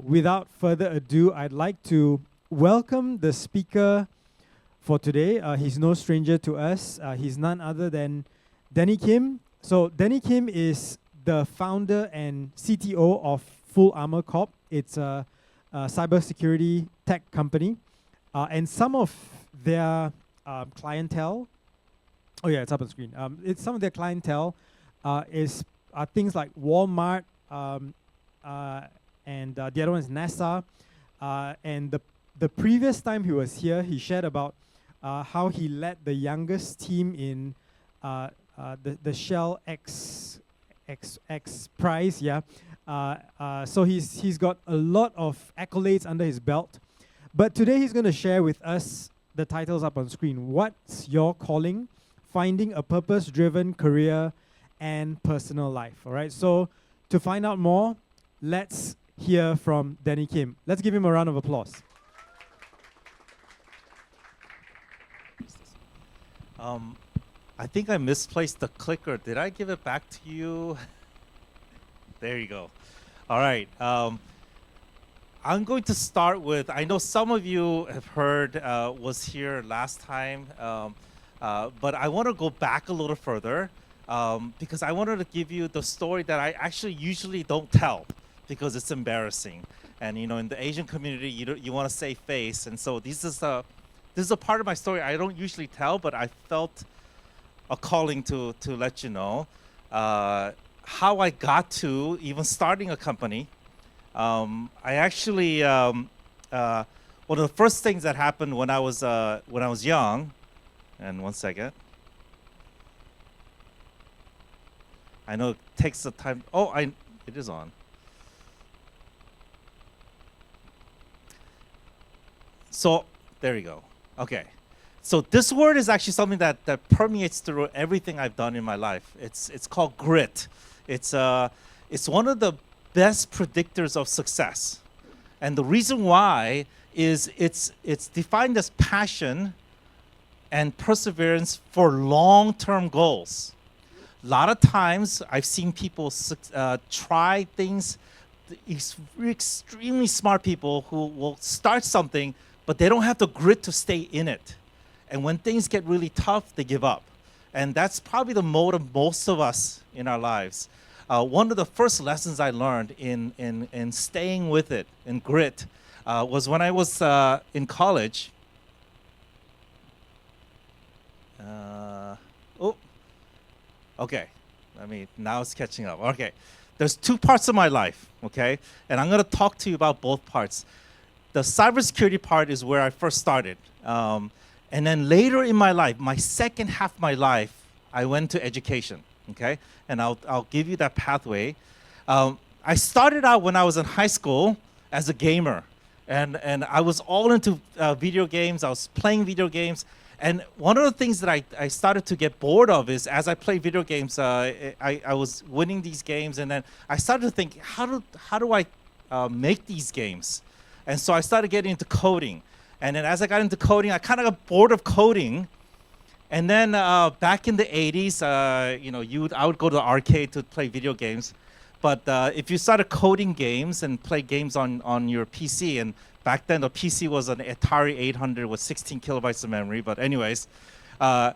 Without further ado, I'd like to welcome the speaker for today. He's no stranger to us. He's none other than Denny Kim. So Denny Kim is the founder and CTO of FullArmor Corp. It's a cybersecurity tech company. And some of their clientele, oh yeah, it's up on screen. It's some of their clientele are things like Walmart, and the other one is NASA. And the previous time he was here, he shared about how he led the youngest team in the Shell X prize. Yeah. So he's got a lot of accolades under his belt. But today he's going to share with us the titles up on screen. What's your calling? Finding a purpose-driven career and personal life. All right. So to find out more, let's hear from Denny Kim. Let's give him a round of applause. I think I misplaced the clicker. Did I give it back to you? There you go. All right. I'm going to start with, I know some of you have heard, was here last time, but I want to go back a little further because I wanted to give you the story that I actually usually don't tell because it's embarrassing. And you know, in the Asian community, you want to save face, and so this is a part of my story I don't usually tell, but I felt a calling to let you know how I got to even starting a company. I actually one of the first things that happened when I was young, and one second. I know it takes the time. Oh, it is on. So there you go. Okay. So this word is actually something that permeates through everything I've done in my life. It's called grit. It's one of the best predictors of success. And the reason why is it's defined as passion and perseverance for long-term goals. A lot of times I've seen people try things, extremely smart people who will start something, but they don't have the grit to stay in it. And when things get really tough, they give up. And that's probably the mode of most of us in our lives. One of the first lessons I learned in staying with it, in grit, was when I was in college. Okay. Now it's catching up. Okay. There's two parts of my life, okay? And I'm going to talk to you about both parts. The cybersecurity part is where I first started. And then later in my life, my second half of my life, I went to education, okay? And I'll give you that pathway. I started out when I was in high school as a gamer. And I was all into video games. I was playing video games. And one of the things that I started to get bored of is as I played video games, I was winning these games. And then I started to think, how do I make these games? And so I started getting into coding. And then as I got into coding, I kind of got bored of coding. And then back in the 80s, I would go to the arcade to play video games. But if you started coding games and play games on your PC, and back then the PC was an Atari 800 with 16 kilobytes of memory. But anyways, all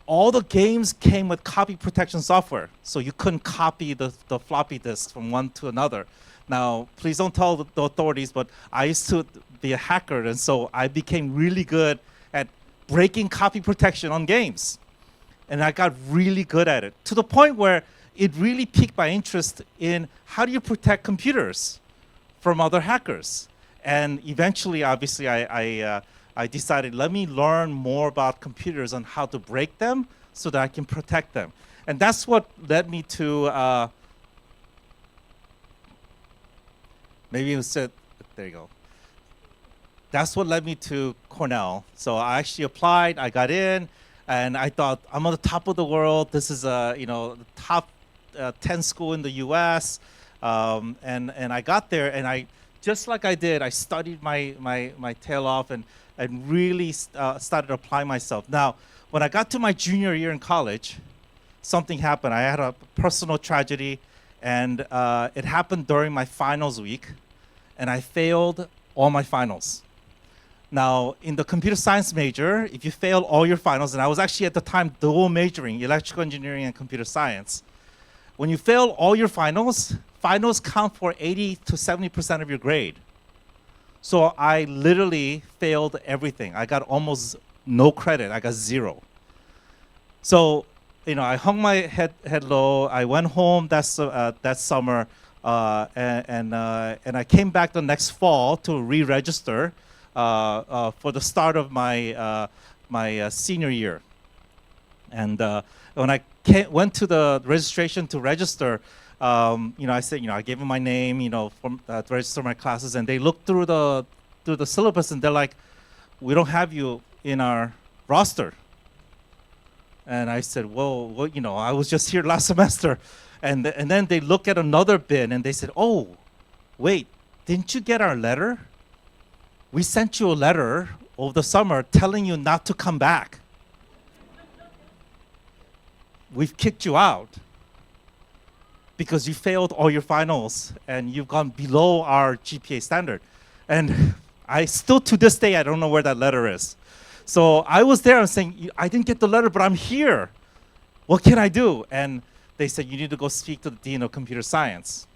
the games came with copy protection software. So you couldn't copy the floppy disks from one to another. Now, please don't tell the authorities, but I used to be a hacker, and so I became really good at breaking copy protection on games. And I got really good at it, to the point where it really piqued my interest in how do you protect computers from other hackers. And eventually, obviously, I decided, let me learn more about computers and how to break them so that I can protect them. And that's what led me to... maybe you said, there you go. That's what led me to Cornell. So I actually applied, I got in, and I thought, I'm on the top of the world. This is the top 10 school in the US. And I got there, and I, just like I did, I studied my tail off and really started applying myself. Now, when I got to my junior year in college, something happened. I had a personal tragedy, And it happened during my finals week, and I failed all my finals. Now, in the computer science major, if you fail all your finals, and I was actually at the time dual majoring, electrical engineering and computer science, when you fail all your finals, finals count for 80 to 70% of your grade. So I literally failed everything. I got almost no credit. I got 0. So, I hung my head low. I went home that summer, and I came back the next fall to re-register for the start of my senior year. And when I went to the registration to register, I said, I gave them my name, to register my classes, and they looked through the syllabus, and they're like, "We don't have you in our roster." And I said, well, I was just here last semester. And then they look at another bin, and they said, "Oh, wait, didn't you get our letter? We sent you a letter over the summer telling you not to come back. We've kicked you out because you failed all your finals and you've gone below our GPA standard." And I still, to this day, I don't know where that letter is. So I was there and saying, "I didn't get the letter, but I'm here. What can I do?" And they said, "You need to go speak to the Dean of Computer Science."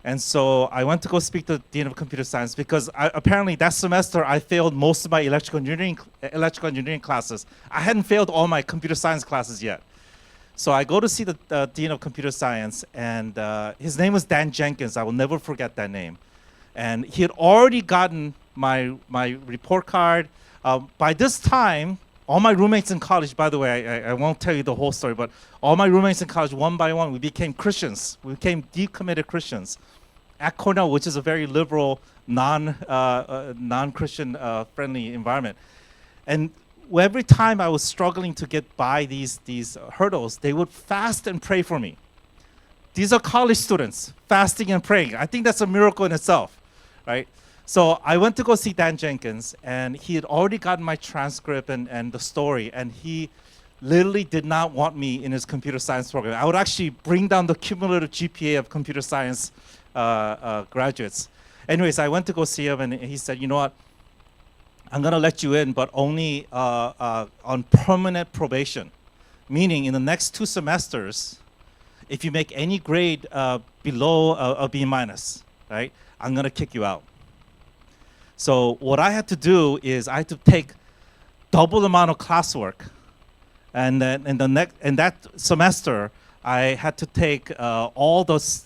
And so I went to go speak to the Dean of Computer Science because apparently that semester I failed most of my electrical engineering classes. I hadn't failed all my computer science classes yet. So I go to see the Dean of Computer Science, and his name was Dan Jenkins. I will never forget that name. And he had already gotten my report card. By this time, all my roommates in college, by the way, I won't tell you the whole story, but all my roommates in college, one by one, we became Christians. We became decommitted Christians at Cornell, which is a very liberal, non-Christian friendly environment. And every time I was struggling to get by these hurdles, they would fast and pray for me. These are college students fasting and praying. I think that's a miracle in itself, right? So I went to go see Dan Jenkins, and he had already gotten my transcript and the story, and he literally did not want me in his computer science program. I would actually bring down the cumulative GPA of computer science graduates. Anyways, I went to go see him, and he said, "You know what? I'm going to let you in, but only on permanent probation, meaning in the next 2 semesters, if you make any grade below a B minus, right, I'm going to kick you out." So what I had to do is I had to take double the amount of classwork, and then in that semester I had to take all those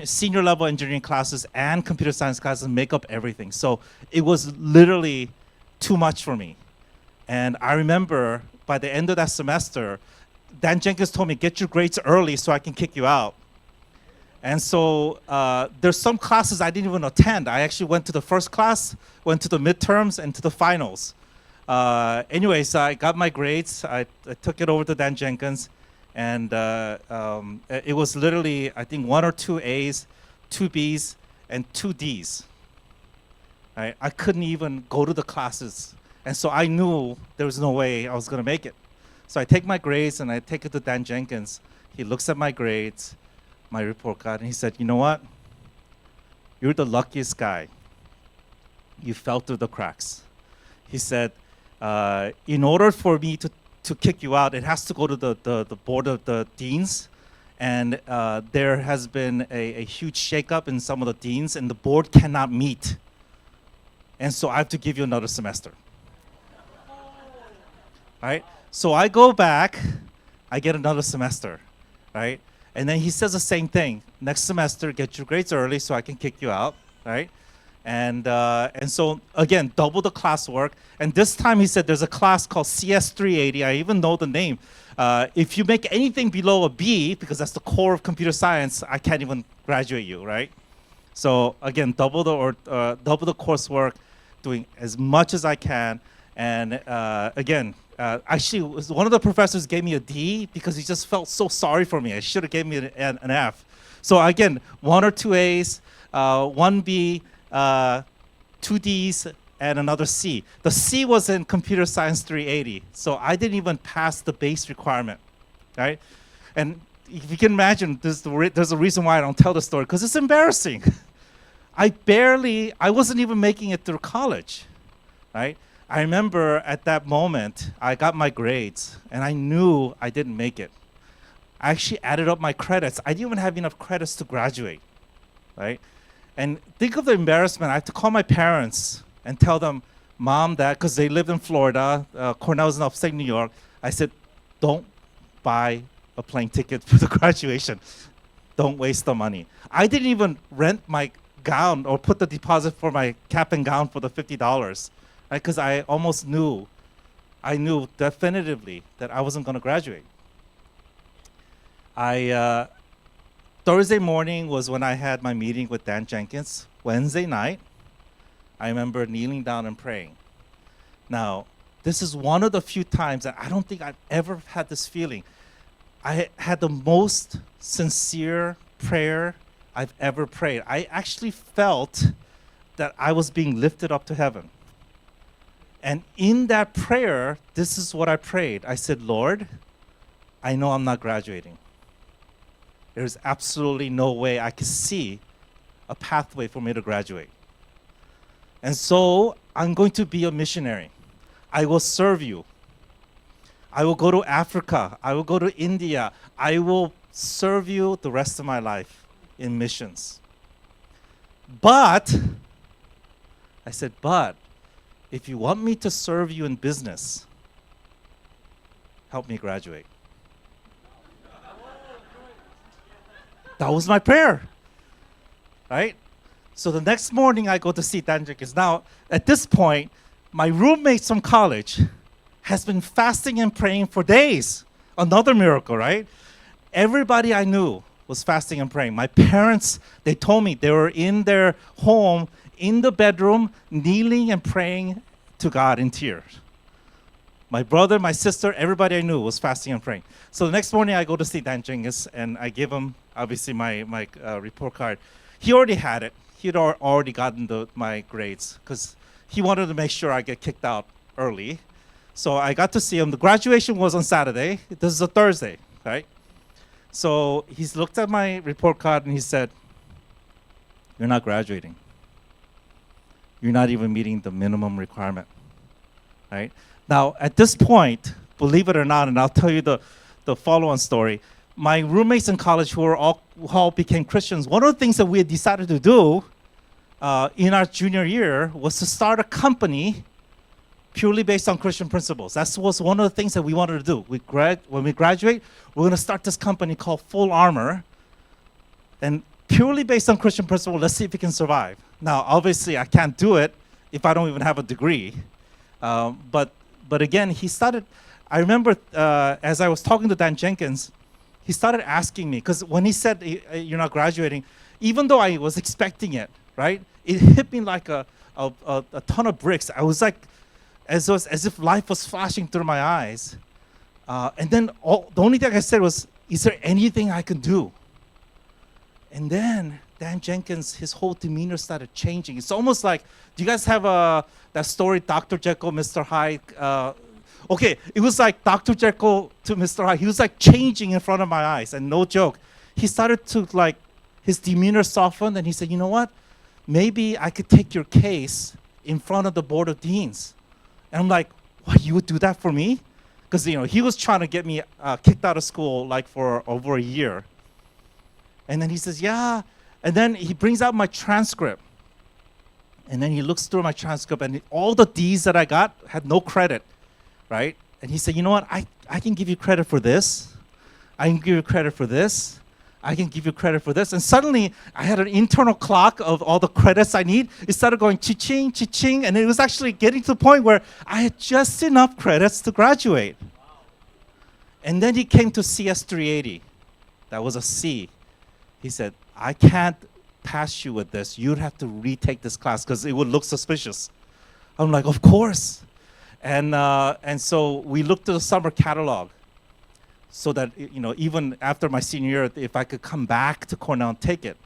senior level engineering classes and computer science classes and make up everything. So it was literally too much for me. And I remember by the end of that semester, Dan Jenkins told me, "Get your grades early so I can kick you out." And so there's some classes I didn't even attend. I actually went to the first class, went to the midterms, and to the finals. Anyways, I got my grades. I took it over to Dan Jenkins. And it was literally, I think, 1 or 2 A's, 2 B's, and 2 D's. Right? I couldn't even go to the classes. And so I knew there was no way I was going to make it. So I take my grades and I take it to Dan Jenkins. He looks at my grades, my report card, and he said, "You know what? You're the luckiest guy. You fell through the cracks." He said, "In order for me to kick you out, it has to go to the board of the deans, and there has been a huge shakeup in some of the deans, and the board cannot meet, and so I have to give you another semester." Right? So I go back, I get another semester, right? And then he says the same thing: "Next semester, get your grades early so I can kick you out," right? And so again, double the classwork. And this time he said there's a class called CS 380. I even know the name. If you make anything below a B, because that's the core of computer science, I can't even graduate you, right? So again, double the coursework, doing as much as I can. And again, actually, one of the professors gave me a D because he just felt so sorry for me. I should have given me an F. So again, 1 or 2 A's, 1 B, 2 D's, and another C. The C was in Computer Science 380, so I didn't even pass the base requirement, right? And if you can imagine, there's a reason why I don't tell the story, because it's embarrassing. I wasn't even making it through college, right? I remember at that moment, I got my grades, and I knew I didn't make it. I actually added up my credits. I didn't even have enough credits to graduate, right? And think of the embarrassment. I had to call my parents and tell them, Mom, Dad, because they lived in Florida, Cornell's in upstate New York. I said, don't buy a plane ticket for the graduation. Don't waste the money. I didn't even rent my gown or put the deposit for my cap and gown for the $50, right? Because I knew definitively that I wasn't going to graduate. Thursday morning was when I had my meeting with Dan Jenkins. Wednesday night, I remember kneeling down and praying. Now, this is one of the few times that I don't think I've ever had this feeling. I had the most sincere prayer I've ever prayed. I actually felt that I was being lifted up to heaven. And in that prayer, this is what I prayed. I said, Lord, I know I'm not graduating. There's absolutely no way I could see a pathway for me to graduate. And so I'm going to be a missionary. I will serve you. I will go to Africa. I will go to India. I will serve you the rest of my life in missions. But, I said, but if you want me to serve you in business, help me graduate. That was my prayer, right? So the next morning I go to see Dan Jenkins. Now, at this point, my roommates from college has been fasting and praying for days. Another miracle, right? Everybody I knew was fasting and praying. My parents, they told me they were in their home, in the bedroom, kneeling and praying to God in tears. My brother, my sister, everybody I knew was fasting and praying. So the next morning I go to see Dan Jenkins and I give him, obviously, my report card. He already had it. He'd already gotten my grades because he wanted to make sure I get kicked out early. So I got to see him. The graduation was on Saturday. This is a Thursday, right? So he's looked at my report card and he said, you're not graduating. You're not even meeting the minimum requirement, right? Now, at this point, believe it or not, and I'll tell you the follow-on story, my roommates in college who all became Christians, one of the things that we had decided to do in our junior year was to start a company purely based on Christian principles. That was one of the things that we wanted to do. When we graduate, we're going to start this company called Full-Armor, and purely based on Christian principles, let's see if we can survive. Now, obviously, I can't do it if I don't even have a degree. But again, he started, I remember as I was talking to Dan Jenkins, he started asking me, because when he said, you're not graduating, even though I was expecting it, right? It hit me like a ton of bricks. I was like, as if life was flashing through my eyes. And then the only thing I said was, is there anything I can do? And then Dan Jenkins, his whole demeanor started changing. It's almost like, do you guys have that story, Dr. Jekyll, Mr. Hyde? Okay, it was like Dr. Jekyll to Mr. Hyde. He was like changing in front of my eyes, and no joke. He started to his demeanor softened, and he said, you know what? Maybe I could take your case in front of the board of deans. And I'm like, what, you would do that for me? Because he was trying to get me kicked out of school for over a year. And then he says, yeah. And then he brings out my transcript. And then he looks through my transcript, and all the D's that I got had no credit, right? And he said, you know what? I can give you credit for this. I can give you credit for this. I can give you credit for this. And suddenly, I had an internal clock of all the credits I need. It started going cha-ching, cha-ching, and it was actually getting to the point where I had just enough credits to graduate. And then he came to CS 380. That was a C. He said, I can't pass you with this. You'd have to retake this class because it would look suspicious. I'm like, of course. And so we looked at the summer catalog so that, even after my senior year, if I could come back to Cornell and take it.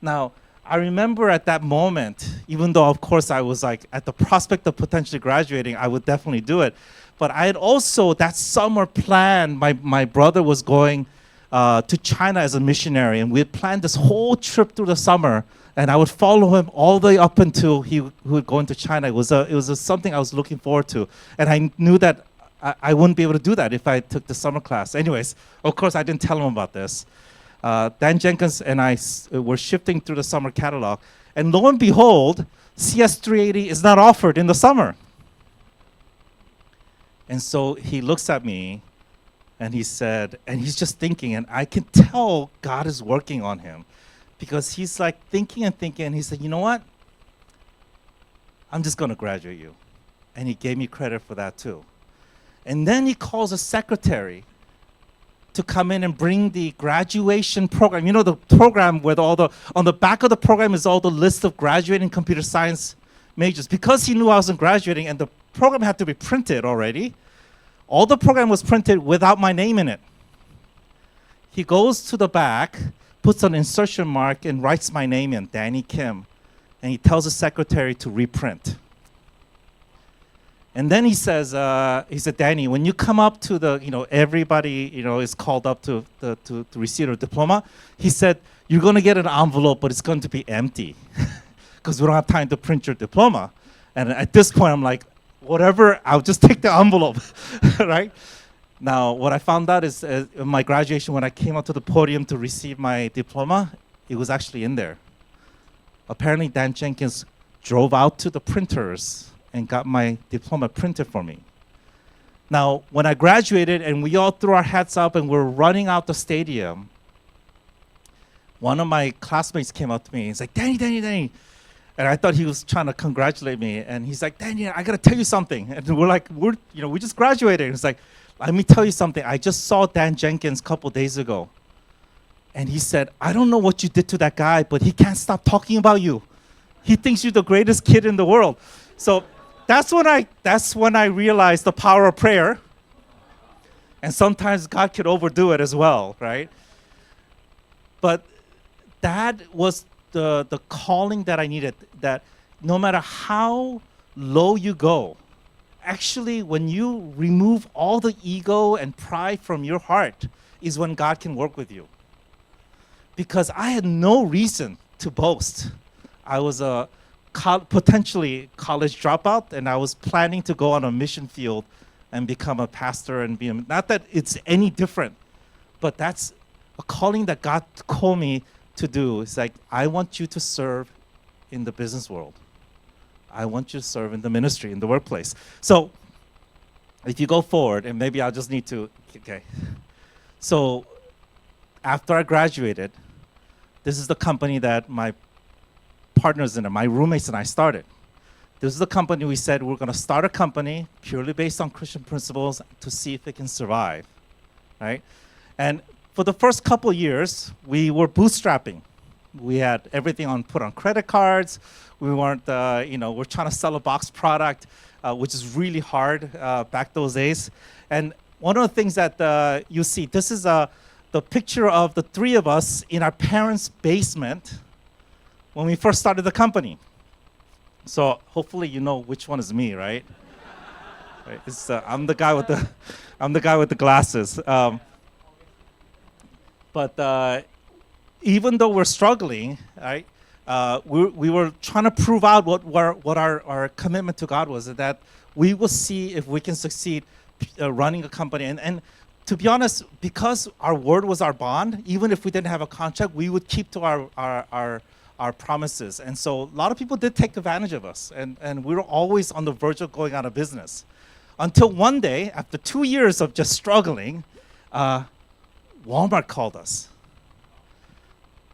Now, I remember at that moment, even though, of course, I was like, at the prospect of potentially graduating, I would definitely do it. But I had also, that summer planned, my brother was going to China as a missionary, and we had planned this whole trip through the summer. And I would follow him all the way up until he would go into China. It was something I was looking forward to, and I knew that I wouldn't be able to do that if I took the summer class. Anyways, of course, I didn't tell him about this. Dan Jenkins and I were shifting through the summer catalog, and lo and behold, CS380 is not offered in the summer. And so he looks at me, and he said, and he's just thinking, and I can tell God is working on him, because he's like thinking and thinking, and he said, you know what? I'm just going to graduate you. And he gave me credit for that too. And then he calls a secretary to come in and bring the graduation program. You know, the program with all the, on the back of the program is all the list of graduating computer science majors. Because he knew I wasn't graduating and the program had to be printed already, all the program was printed without my name in it. He goes to the back, puts an insertion mark and writes my name in, Danny Kim. And he tells the secretary to reprint. And then he says, Danny, when you come up to the, everybody, is called up to receive a diploma. He said, you're going to get an envelope, but it's going to be empty because we don't have time to print your diploma. And at this point, I'm like, whatever, I'll just take the envelope, right? Now, what I found out is in my graduation, when I came up to the podium to receive my diploma, it was actually in there. Apparently, Dan Jenkins drove out to the printers and got my diploma printed for me. Now, when I graduated and we all threw our hats up and we're running out the stadium, one of my classmates came up to me. He's like, Danny. And I thought he was trying to congratulate me. And he's like, Danny, I got to tell you something. And we're like, we just graduated. And he's like, let me tell you something. I just saw Dan Jenkins a couple days ago. And he said, I don't know what you did to that guy, but he can't stop talking about you. He thinks you're the greatest kid in the world. So that's when I realized the power of prayer. And sometimes God could overdo it as well, right? But that was the calling that I needed, that no matter how low you go, actually when you remove all the ego and pride from your heart is when God can work with you. Because I had no reason to boast. I was a potentially college dropout, and I was planning to go on a mission field and become a pastor and be not that it's any different, but that's a calling that God called me to do. It's like, I want you to serve in the business world. I want you to serve in the ministry, in the workplace. So if you go forward, and maybe I'll just need to, okay. So after I graduated, this is the company that my partners in it, my roommates and I started. This is the company we said we're going to start a company purely based on Christian principles to see if it can survive, right? And for the first couple of years, we were bootstrapping. We had everything put on credit cards. We weren't, we're trying to sell a box product, which is really hard back those days. And one of the things that you see, this is the picture of the three of us in our parents' basement when we first started the company. So hopefully you know which one is me, right? Right? I'm the guy with the glasses. But even though we're struggling, right, we were trying to prove out what our commitment to God was, that we will see if we can succeed running a company. And to be honest, because our word was our bond, even if we didn't have a contract, we would keep to our promises. And so a lot of people did take advantage of us, and we were always on the verge of going out of business. Until one day, after 2 years of just struggling, Walmart called us.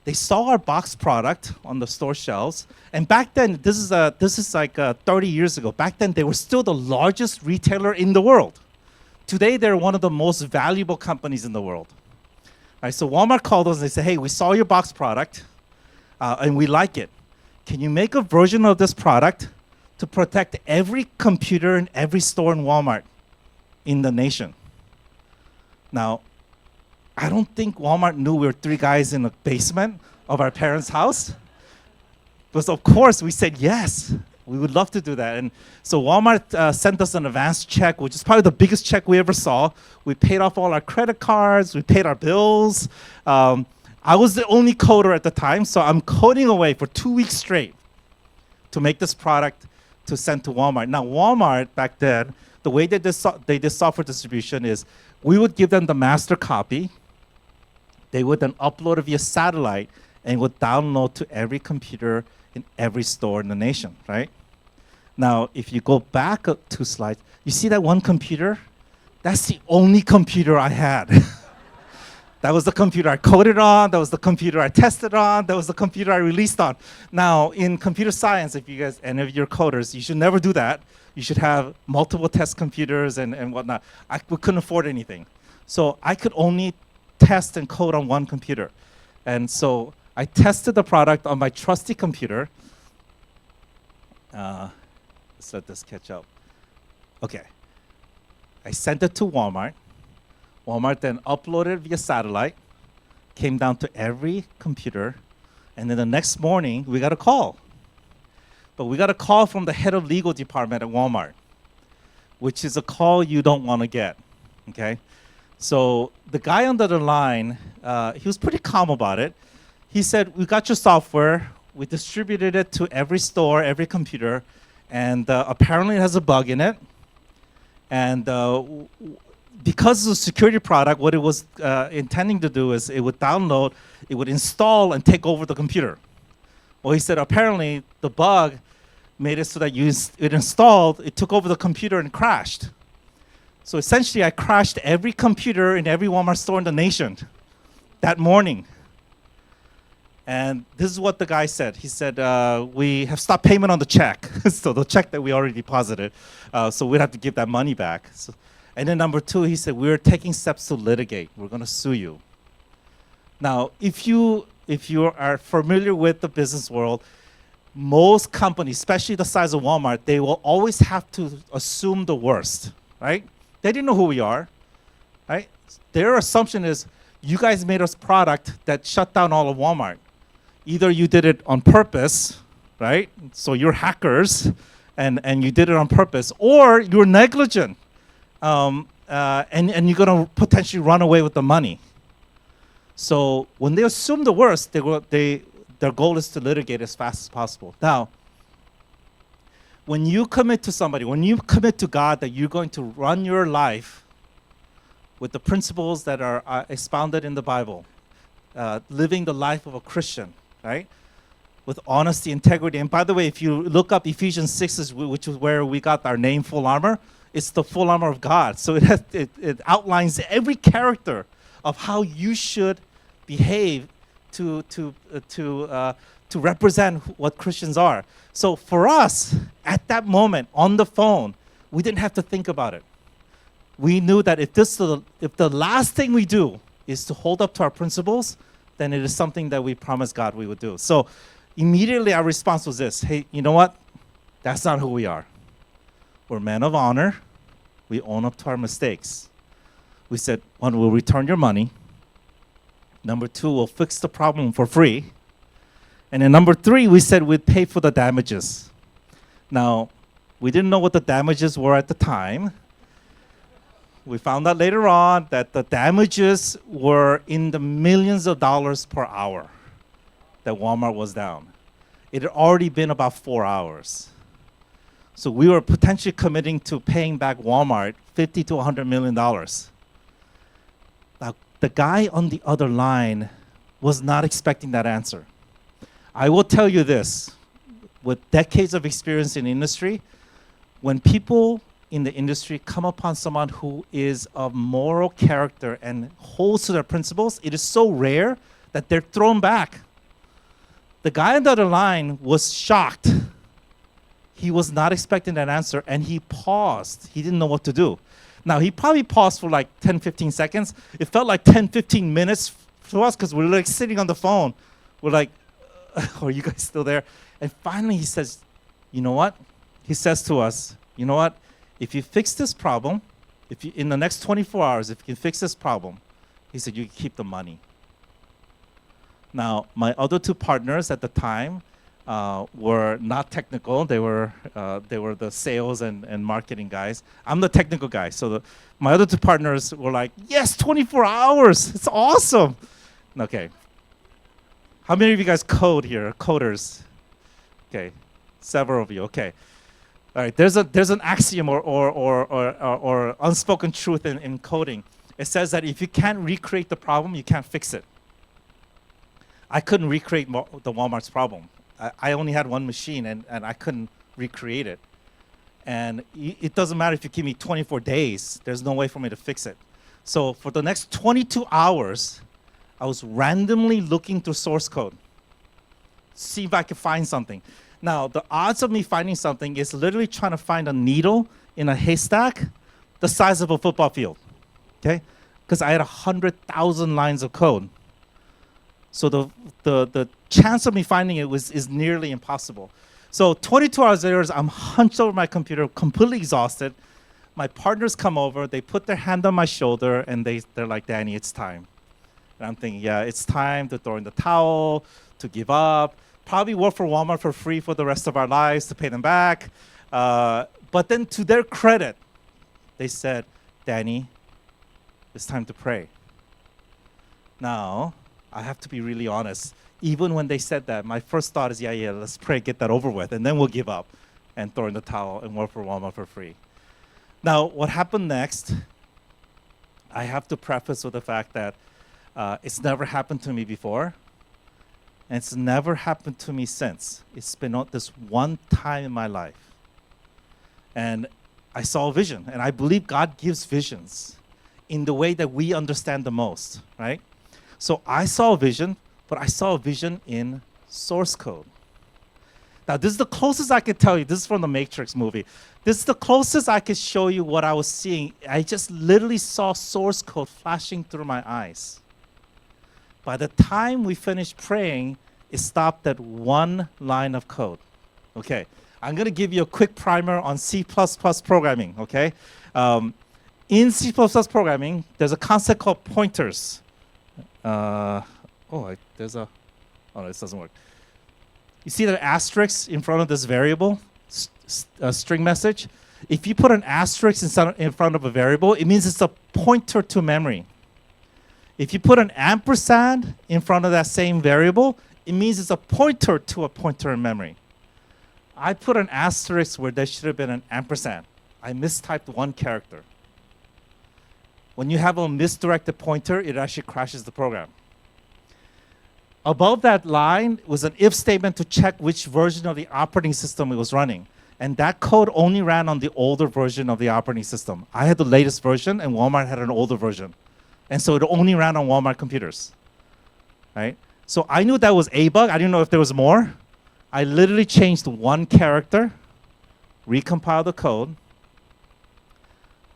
They saw our box product on the store shelves, and back then, this is like 30 years ago. Back then, they were still the largest retailer in the world. Today, they're one of the most valuable companies in the world. All right, so Walmart called us and they said, hey, we saw your box product, and we like it. Can you make a version of this product to protect every computer in every store in Walmart in the nation? Now, I don't think Walmart knew we were three guys in the basement of our parents' house. But of course, we said yes. We would love to do that. And so Walmart sent us an advance check, which is probably the biggest check we ever saw. We paid off all our credit cards. We paid our bills. I was the only coder at the time, so I'm coding away for 2 weeks straight to make this product to send to Walmart. Now, Walmart back then, the way they did software distribution is we would give them the master copy. They would then upload it via satellite and would download to every computer in every store in the nation, right? Now, if you go back 2 slides, you see that one computer? That's the only computer I had. That was the computer I coded on. That was the computer I tested on. That was the computer I released on. Now, in computer science, if you guys, any of your coders, you should never do that. You should have multiple test computers and whatnot. We couldn't afford anything. So I could only test and code on one computer. And so I tested the product on my trusty computer. Let's let this catch up. Okay. I sent it to Walmart. Walmart then uploaded it via satellite, came down to every computer, and then the next morning, we got a call. But we got a call from the head of legal department at Walmart, which is a call you don't want to get, okay? So the guy on the other line, he was pretty calm about it. He said, we got your software, we distributed it to every store, every computer, and apparently it has a bug in it. And because it's a security product, what it was intending to do is it would download, it would install and take over the computer. Well, he said apparently the bug made it so that it installed, it took over the computer and crashed. So essentially I crashed every computer in every Walmart store in the nation that morning. And this is what the guy said. He said, we have stopped payment on the check. So the check that we already deposited. So we'd have to give that money back. So, and then number 2, he said, we're taking steps to litigate. We're going to sue you. Now, if you are familiar with the business world, most companies, especially the size of Walmart, they will always have to assume the worst, right? They didn't know who we are, right? Their assumption is, you guys made us product that shut down all of Walmart. Either you did it on purpose, right? So you're hackers, and you did it on purpose, or you're negligent. And you're going to potentially run away with the money. So when they assume the worst, their goal is to litigate as fast as possible. Now, when you commit to somebody, when you commit to God that you're going to run your life with the principles that are expounded in the Bible, living the life of a Christian, right? With honesty, integrity. And by the way, if you look up Ephesians 6, which is where we got our name, Full Armor, it's the full armor of God. So it outlines every character of how you should behave to represent what Christians are. So for us, at that moment, on the phone, we didn't have to think about it. We knew that if the last thing we do is to hold up to our principles, then it is something that we promised God we would do. So immediately our response was this: hey, you know what? That's not who we are. We're men of honor. We own up to our mistakes. We said, 1, we'll return your money. Number 2, we'll fix the problem for free. And then number 3, we said we'd pay for the damages. Now, we didn't know what the damages were at the time. We found out later on that the damages were in the millions of dollars per hour that Walmart was down. It had already been about 4 hours. So we were potentially committing to paying back Walmart $50 to $100 million. Now, the guy on the other line was not expecting that answer. I will tell you this, with decades of experience in industry, when people in the industry come upon someone who is of moral character and holds to their principles, it is so rare that they're thrown back. The guy on the other line was shocked. He was not expecting that answer, and he paused. He didn't know what to do. Now, he probably paused for like 10, 15 seconds. It felt like 10, 15 minutes to us because we're like sitting on the phone. We're like, are you guys still there? And finally he says, you know what? He says to us, you know what? If you fix this problem, if you, in the next 24 hours, if you can fix this problem, he said, you can keep the money. Now, my other 2 partners at the time, were not technical. They were the sales and marketing guys. I'm the technical guy. So my other two partners were like, yes, 24 hours. It's awesome. Okay. How many of you guys code here? Coders. Okay. Several of you. Okay. All right. There's an axiom or unspoken truth in coding. It says that if you can't recreate the problem, you can't fix it. I couldn't recreate the Walmart's problem. I only had one machine, and I couldn't recreate it. And it doesn't matter if you give me 24 days. There's no way for me to fix it. So for the next 22 hours, I was randomly looking through source code, see if I could find something. Now, the odds of me finding something is literally trying to find a needle in a haystack the size of a football field, okay? Because I had 100,000 lines of code. So the chance of me finding it is nearly impossible. So 22 hours later, I'm hunched over my computer, completely exhausted. My partners come over, they put their hand on my shoulder, and they're like, Danny, it's time. And I'm thinking, yeah, it's time to throw in the towel, to give up, probably work for Walmart for free for the rest of our lives to pay them back. But then to their credit, they said, Danny, it's time to pray. Now, I have to be really honest. Even when they said that, my first thought is, yeah, let's pray, get that over with, and then we'll give up and throw in the towel and work for Walmart for free. Now, what happened next, I have to preface with the fact that it's never happened to me before, and it's never happened to me since. It's been this one time in my life. And I saw a vision, and I believe God gives visions in the way that we understand the most, right? So I saw a vision, but I saw a vision in source code. Now, this is the closest I could tell you. This is from the Matrix movie. This is the closest I could show you what I was seeing. I just literally saw source code flashing through my eyes. By the time we finished praying, it stopped at one line of code. Okay, I'm going to give you a quick primer on C++ programming, okay? In C++ programming, there's a concept called pointers. Oh, this doesn't work. You see the asterisk in front of this variable, string message? If you put an asterisk in front of a variable, it means it's a pointer to memory. If you put an ampersand in front of that same variable, it means it's a pointer to a pointer in memory. I put an asterisk where there should have been an ampersand. I mistyped one character. When you have a misdirected pointer, it actually crashes the program. Above that line was an if statement to check which version of the operating system it was running. And that code only ran on the older version of the operating system. I had the latest version, and Walmart had an older version. And so it only ran on Walmart computers, right? So I knew that was a bug. I didn't know if there was more. I literally changed one character, recompiled the code.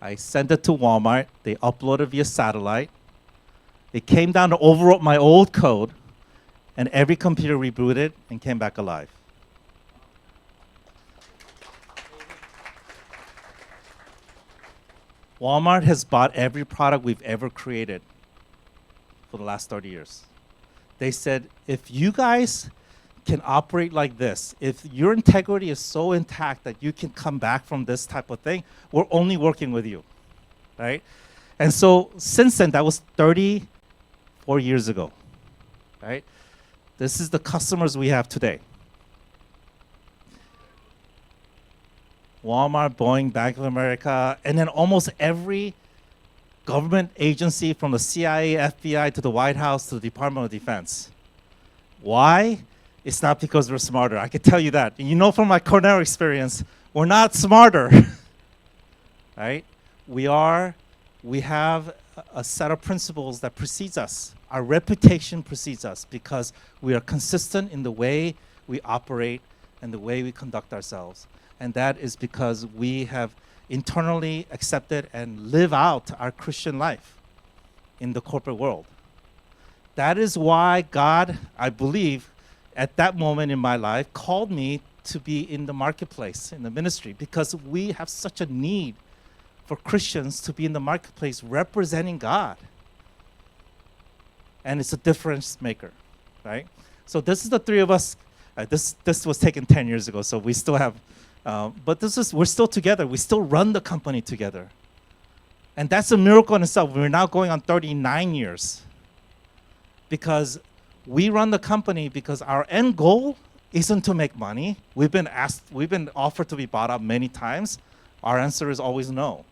I sent it to Walmart. They uploaded via satellite. It came down to overwrote my old code, and every computer rebooted and came back alive. Walmart has bought every product we've ever created for the last 30 years. They said, if you guys can operate like this, if your integrity is so intact that you can come back from this type of thing, we're only working with you, right? And so since then, that was 34 years ago, right? This is the customers we have today. Walmart, Boeing, Bank of America, and then almost every government agency from the CIA, FBI, to the White House, to the Department of Defense. Why? It's not because we're smarter. I can tell you that. And you know from my Cornell experience, we're not smarter, right? We have a set of principles that precedes us. Our reputation precedes us because we are consistent in the way we operate and the way we conduct ourselves. And that is because we have internally accepted and live out our Christian life in the corporate world. That is why God, I believe, at that moment in my life, called me to be in the marketplace, in the ministry, because we have such a need for Christians to be in the marketplace representing God. And it's a difference maker, right? So this is the three of us This was taken 10 years ago, so we still have, but we're still together. We still run the company together. And that's a miracle in itself. We're now going on 39 years. Because we run the company because our end goal isn't to make money. We've been offered to be bought up many times. Our answer is always no.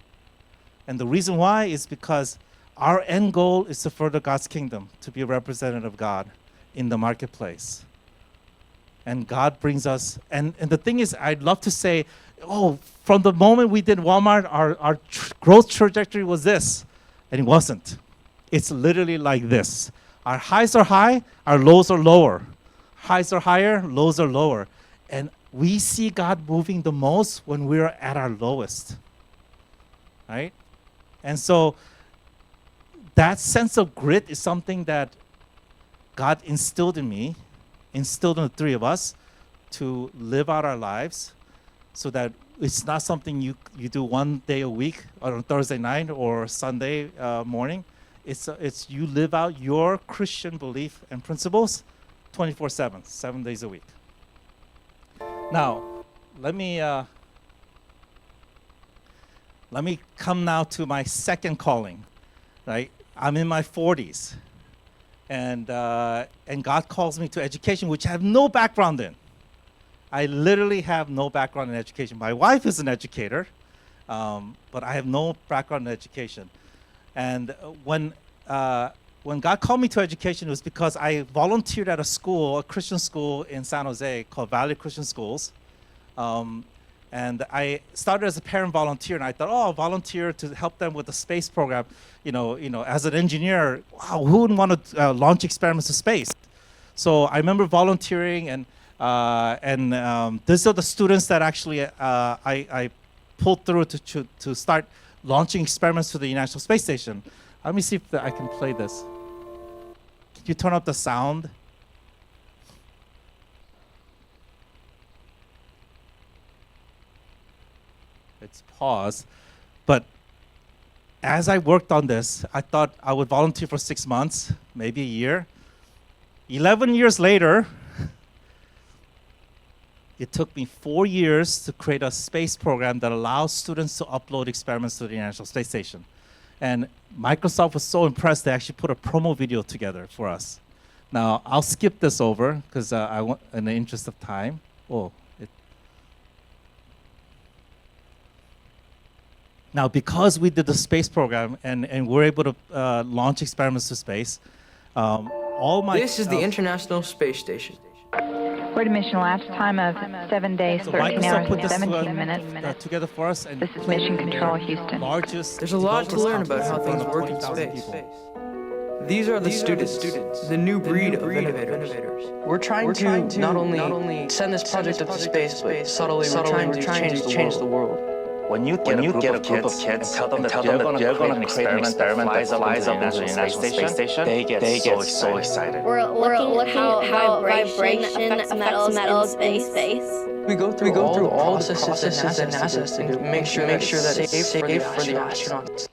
And the reason why is because our end goal is to further God's kingdom, to be a representative of God in the marketplace. And God brings us, and the thing is, I'd love to say, from the moment we did Walmart, our growth trajectory was this, and it wasn't. It's literally like this. Our highs are high, our lows are lower. Highs are higher, lows are lower. And we see God moving the most when we're at our lowest, right? And so that sense of grit is something that God instilled in me, instilled in the three of us to live out our lives so that it's not something you do one day a week or on Thursday night or Sunday morning. It's you live out your Christian belief and principles 24/7, 7 days a week. Now, let me come now to my second calling, right? I'm in my 40s, and God calls me to education, which I have no background in. I literally have no background in education. My wife is an educator, but I have no background in education. And when God called me to education, it was because I volunteered at a Christian school in San Jose called Valley Christian Schools. And I started as a parent volunteer, and I thought, I'll volunteer to help them with the space program. As an engineer, wow, who wouldn't want to launch experiments to space? So I remember volunteering, and these are the students that actually I pulled through to start launching experiments to the International Space Station. Let me see if I can play this. Can you turn up the sound? It's paused. But as I worked on this, I thought I would volunteer for 6 months, maybe a year. 11 years later, it took me 4 years to create a space program that allows students to upload experiments to the International Space Station. And Microsoft was so impressed, they actually put a promo video together for us. Now, I'll skip this over because I want, in the interest of time. Now, because we did the space program and we're able to launch experiments to space, This is the International Space Station. We're at mission elapsed time of 7 days, 13 hours, and 17 minutes. Together for us. And This is Mission Control, Houston. There's a lot to learn about how things work in space. These are the students, the new breed of innovators. We're trying to not only send this project up to space, but subtly we're trying to change the world. When you get a group of kids and tell them that they're going to create an experiment that flies up into the International Space Station, they get so excited. We're looking at how vibration affects metals in space. We go through all the processes at NASA to make sure that it's safe for the astronauts.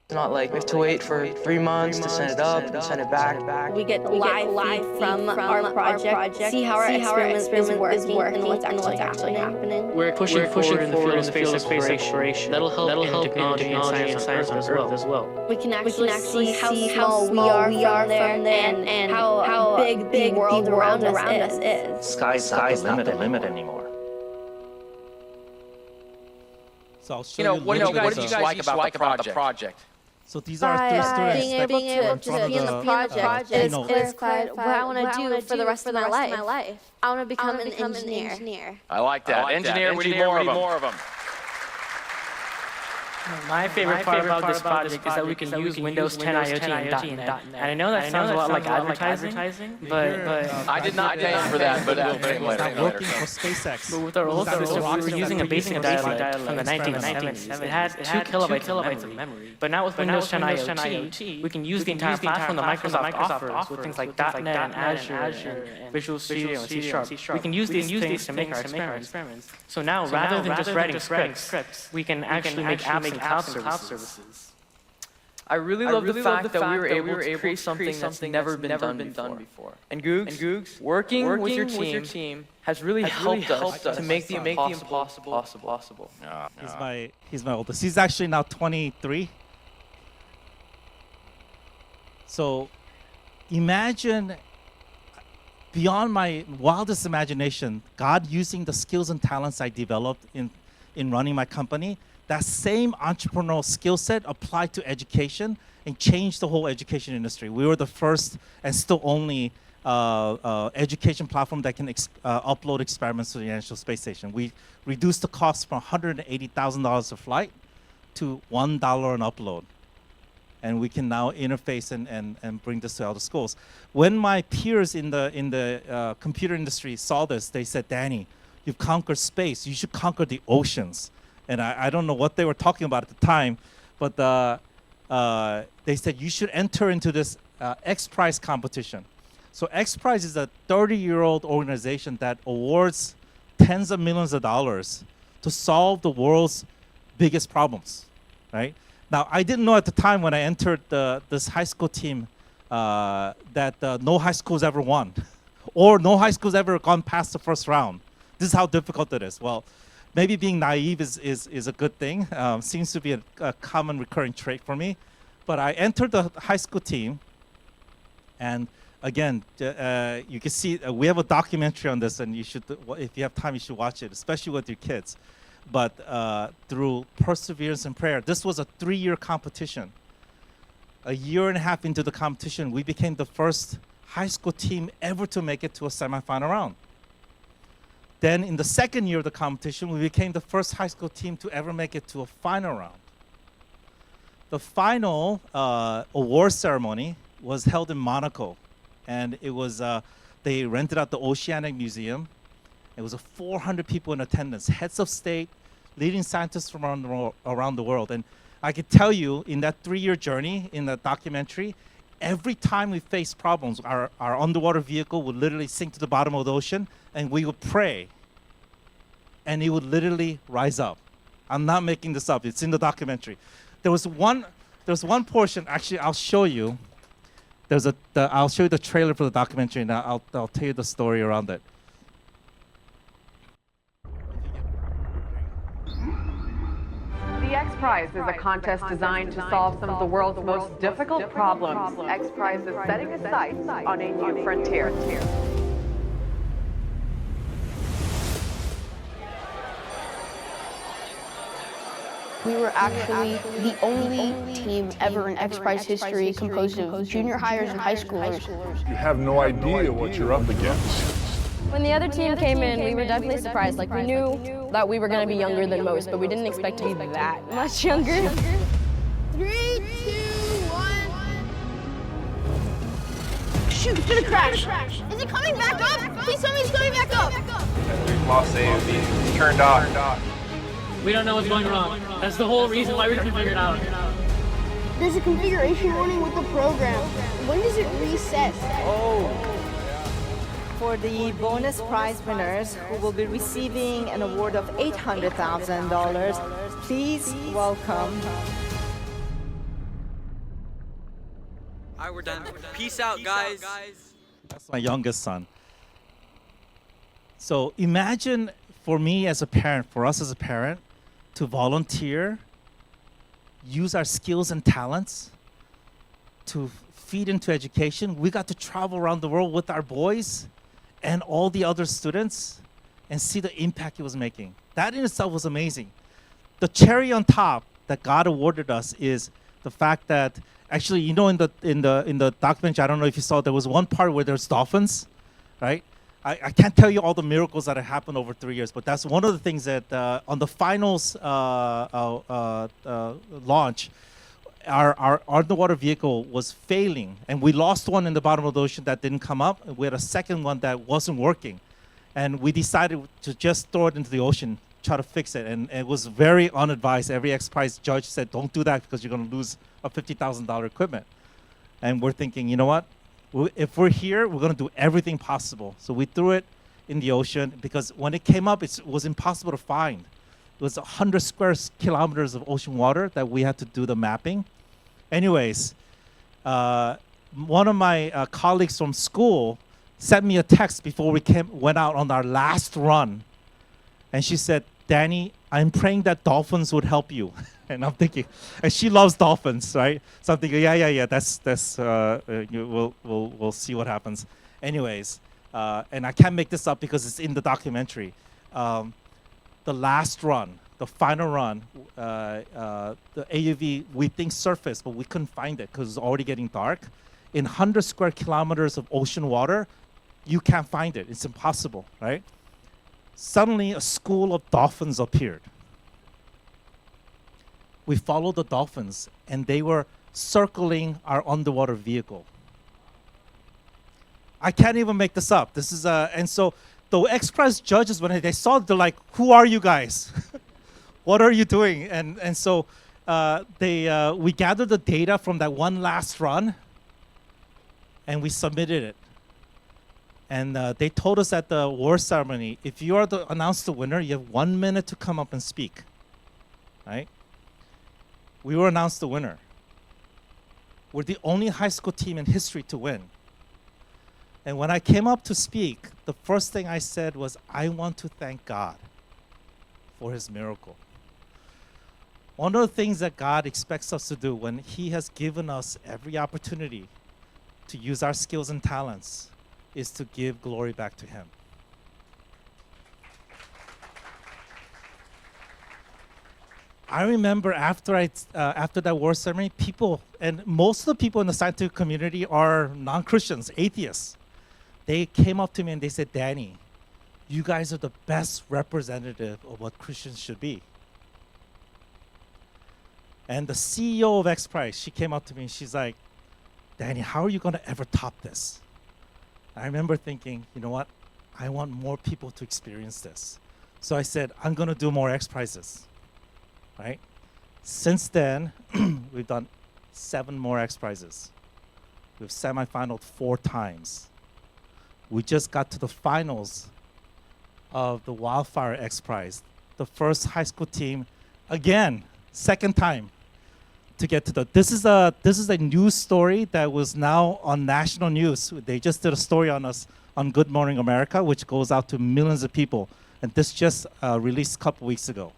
It's not like we have to wait for 3 months to send it up and send it back. We get live from our project, see how our experiment is working and what's actually happening. We're pushing forward in the field of space exploration. That'll help in technology and science on Earth as well. We can actually see how small we are from there and how big the world around us is. Sky's not the limit anymore. So I'll show what did you guys like about the project? So these are three students being able to be in the project is clarified what I want to do for the rest of my life. I want to become an engineer. I like that. Engineer, we need more of them. My favorite part about this project is that we can use Windows 10 IoT and .NET. And I know that sounds a lot like advertising, but I did not pay for that, but we'll pay later. working for SpaceX. But with our old system, we were using a basic dial-up from the 1970s. It had 2 kilobytes of memory. But now with Windows 10 IoT, we can use the entire platform that Microsoft offers with things like .NET and Azure and Visual Studio and C#. We can use these things to make our experiments. So now, rather than just writing scripts, we can actually make apps and cloud services. I really love the fact that we were able to create something that's never been done before. And Googs, working with your team has really helped us to make the impossible possible. He's my oldest. He's actually now 23. So imagine, beyond my wildest imagination, God using the skills and talents I developed in running my company, that same entrepreneurial skill set applied to education and changed the whole education industry. We were the first and still only education platform that can upload experiments to the International Space Station. We reduced the cost from $180,000 a flight to $1 an upload. And we can now interface and bring this to other schools. When my peers in the computer industry saw this, they said, "Danny, you've conquered space. You should conquer the oceans." And I don't know what they were talking about at the time, but they said you should enter into this X Prize competition. So X Prize is a 30-year-old organization that awards tens of millions of dollars to solve the world's biggest problems, right? Now, I didn't know at the time when I entered this high school team that no high school's ever won, or no high school's ever gone past the first round. This is how difficult it is. Well, maybe being naive is a good thing. Seems to be a common recurring trait for me. But I entered the high school team, and again, you can see we have a documentary on this, and you should, if you have time, you should watch it, especially with your kids. But through perseverance and prayer, this was a 3-year competition. A year and a half into the competition, we became the first high school team ever to make it to a semifinal round. Then in the second year of the competition, we became the first high school team to ever make it to a final round. The final award ceremony was held in Monaco, and it was they rented out the Oceanic Museum. It was 400 people in attendance, heads of state, leading scientists from around the world. And I could tell you, in that 3-year journey in the documentary, every time we faced problems, our underwater vehicle would literally sink to the bottom of the ocean, and we would pray, and it would literally rise up. I'm not making this up. It's in the documentary. There was one portion. Actually, I'll show you. I'll show you the trailer for the documentary, and I'll tell you the story around it. The X Prize is a contest designed to solve some of the world's most difficult problems. X Prize is setting its sights on a new frontier. We were actually the only team ever in X Prize history composed of junior hires and high schoolers. You have no idea what you're up against. When the other team came in, we were definitely surprised. Like, we knew that we were going to be younger than most, but we didn't expect to be that much younger. 3, 2, 1. Shoot, it's gonna crash. Is it coming back up? Please tell me it's coming back up. We've lost AOV. It's turned off. We don't know what's going wrong. That's the whole reason why we couldn't figure it out. There's a configuration warning with the program. When does it reset? For the bonus prize winners who will be receiving an award of $800,000, please welcome. All right, we're done. Peace out, guys. That's my youngest son. So imagine for me as a parent, for us as a parent, to volunteer, use our skills and talents to feed into education. We got to travel around the world with our boys and all the other students and see the impact it was making. That in itself was amazing. The cherry on top that God awarded us is the fact that actually, you know, in the documentary, I don't know if you saw, there was one part where there's dolphins, right? I can't tell you all the miracles that have happened over 3 years, but that's one of the things that on the finals launch, our underwater vehicle was failing, and we lost one in the bottom of the ocean that didn't come up. We had a second one that wasn't working, and we decided to just throw it into the ocean, try to fix it, and it was very unadvised. Every X Prize judge said, don't do that because you're going to lose a $50,000 equipment. And we're thinking, you know what? If we're here, we're going to do everything possible. So we threw it in the ocean because when it came up, it was impossible to find. It was 100 square kilometers of ocean water that we had to do the mapping. Anyways, one of my colleagues from school sent me a text before we went out on our last run. And she said, Danny, I'm praying that dolphins would help you. And I'm thinking, and she loves dolphins, right? So I'm thinking, yeah, that's we'll see what happens. Anyways, and I can't make this up because it's in the documentary. The last run, the final run, the AUV, we think surfaced, but we couldn't find it because it's already getting dark. In 100 square kilometers of ocean water, you can't find it. It's impossible, right? Suddenly, a school of dolphins appeared. We followed the dolphins, and they were circling our underwater vehicle. I can't even make this up. This is and so the X Prize judges, when they saw it, they're like, "Who are you guys? What are you doing?" And so we gathered the data from that one last run, and we submitted it. And they told us at the award ceremony, if you are announced the winner, you have 1 minute to come up and speak, right? We were announced the winner. We're the only high school team in history to win. And when I came up to speak, the first thing I said was, I want to thank God for his miracle. One of the things that God expects us to do when he has given us every opportunity to use our skills and talents is to give glory back to him. I remember after that award ceremony, people, and most of the people in the scientific community are non-Christians, atheists. They came up to me and they said, Danny, you guys are the best representative of what Christians should be. And the CEO of X Prize, she came up to me and she's like, Danny, how are you going to ever top this? I remember thinking, you know what? I want more people to experience this. So I said, I'm going to do more X Prizes. Right? Since then, we've done 7 more X Prizes. We've semifinaled 4 times. We just got to the finals of the Wildfire X Prize. The first high school team, again, second time to get to the. This is a news story that was now on national news. They just did a story on us on Good Morning America, which goes out to millions of people. And this just released a couple weeks ago.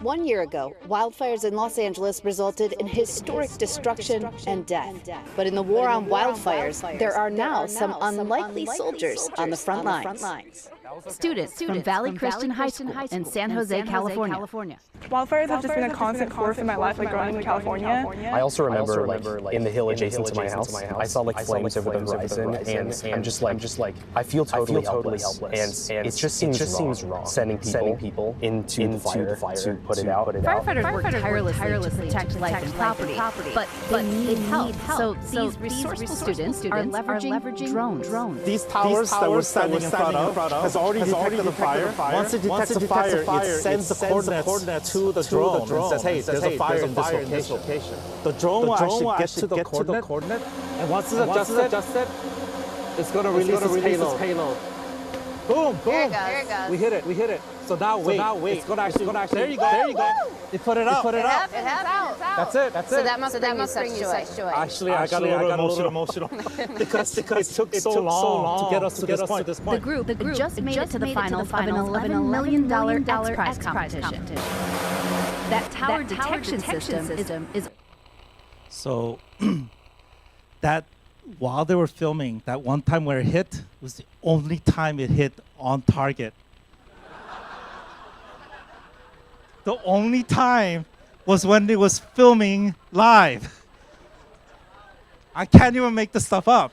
1 year ago, wildfires in Los Angeles resulted in historic destruction and death. But in the war on wildfires, there are now some unlikely soldiers on the front lines. Students from Valley Christian High School in San Jose, California. Wildfires have just been a constant force in my life, like growing up in California. I also remember, like in the hill adjacent to my house, I saw like flames over the horizon, and I'm just like, I feel totally helpless, and it just seems wrong sending people into the fire to put it out. Firefighters work tirelessly to protect life and property, but they need help. So these resourceful students are leveraging drones. These towers that we're standing in front of has already detected the fire. Once it detects the fire, it sends the coordinates to the drone and says, hey, there's a fire in this location. The drone will actually get to the coordinate, and once it's adjusted, it's going to release its payload. Boom, Here it goes. We hit it. So now wait. It's gonna actually. There you go. They put it out. It out. That's it. So that must bring you such joy. Actually, I got a little emotional because it took so long to get us to this point. The group just made it to the finals of an $11 million X Prize competition. That tower detection system is. So that. While they were filming, that one time where it hit was the only time it hit on target. The only time was when it was filming live. I can't even make this stuff up.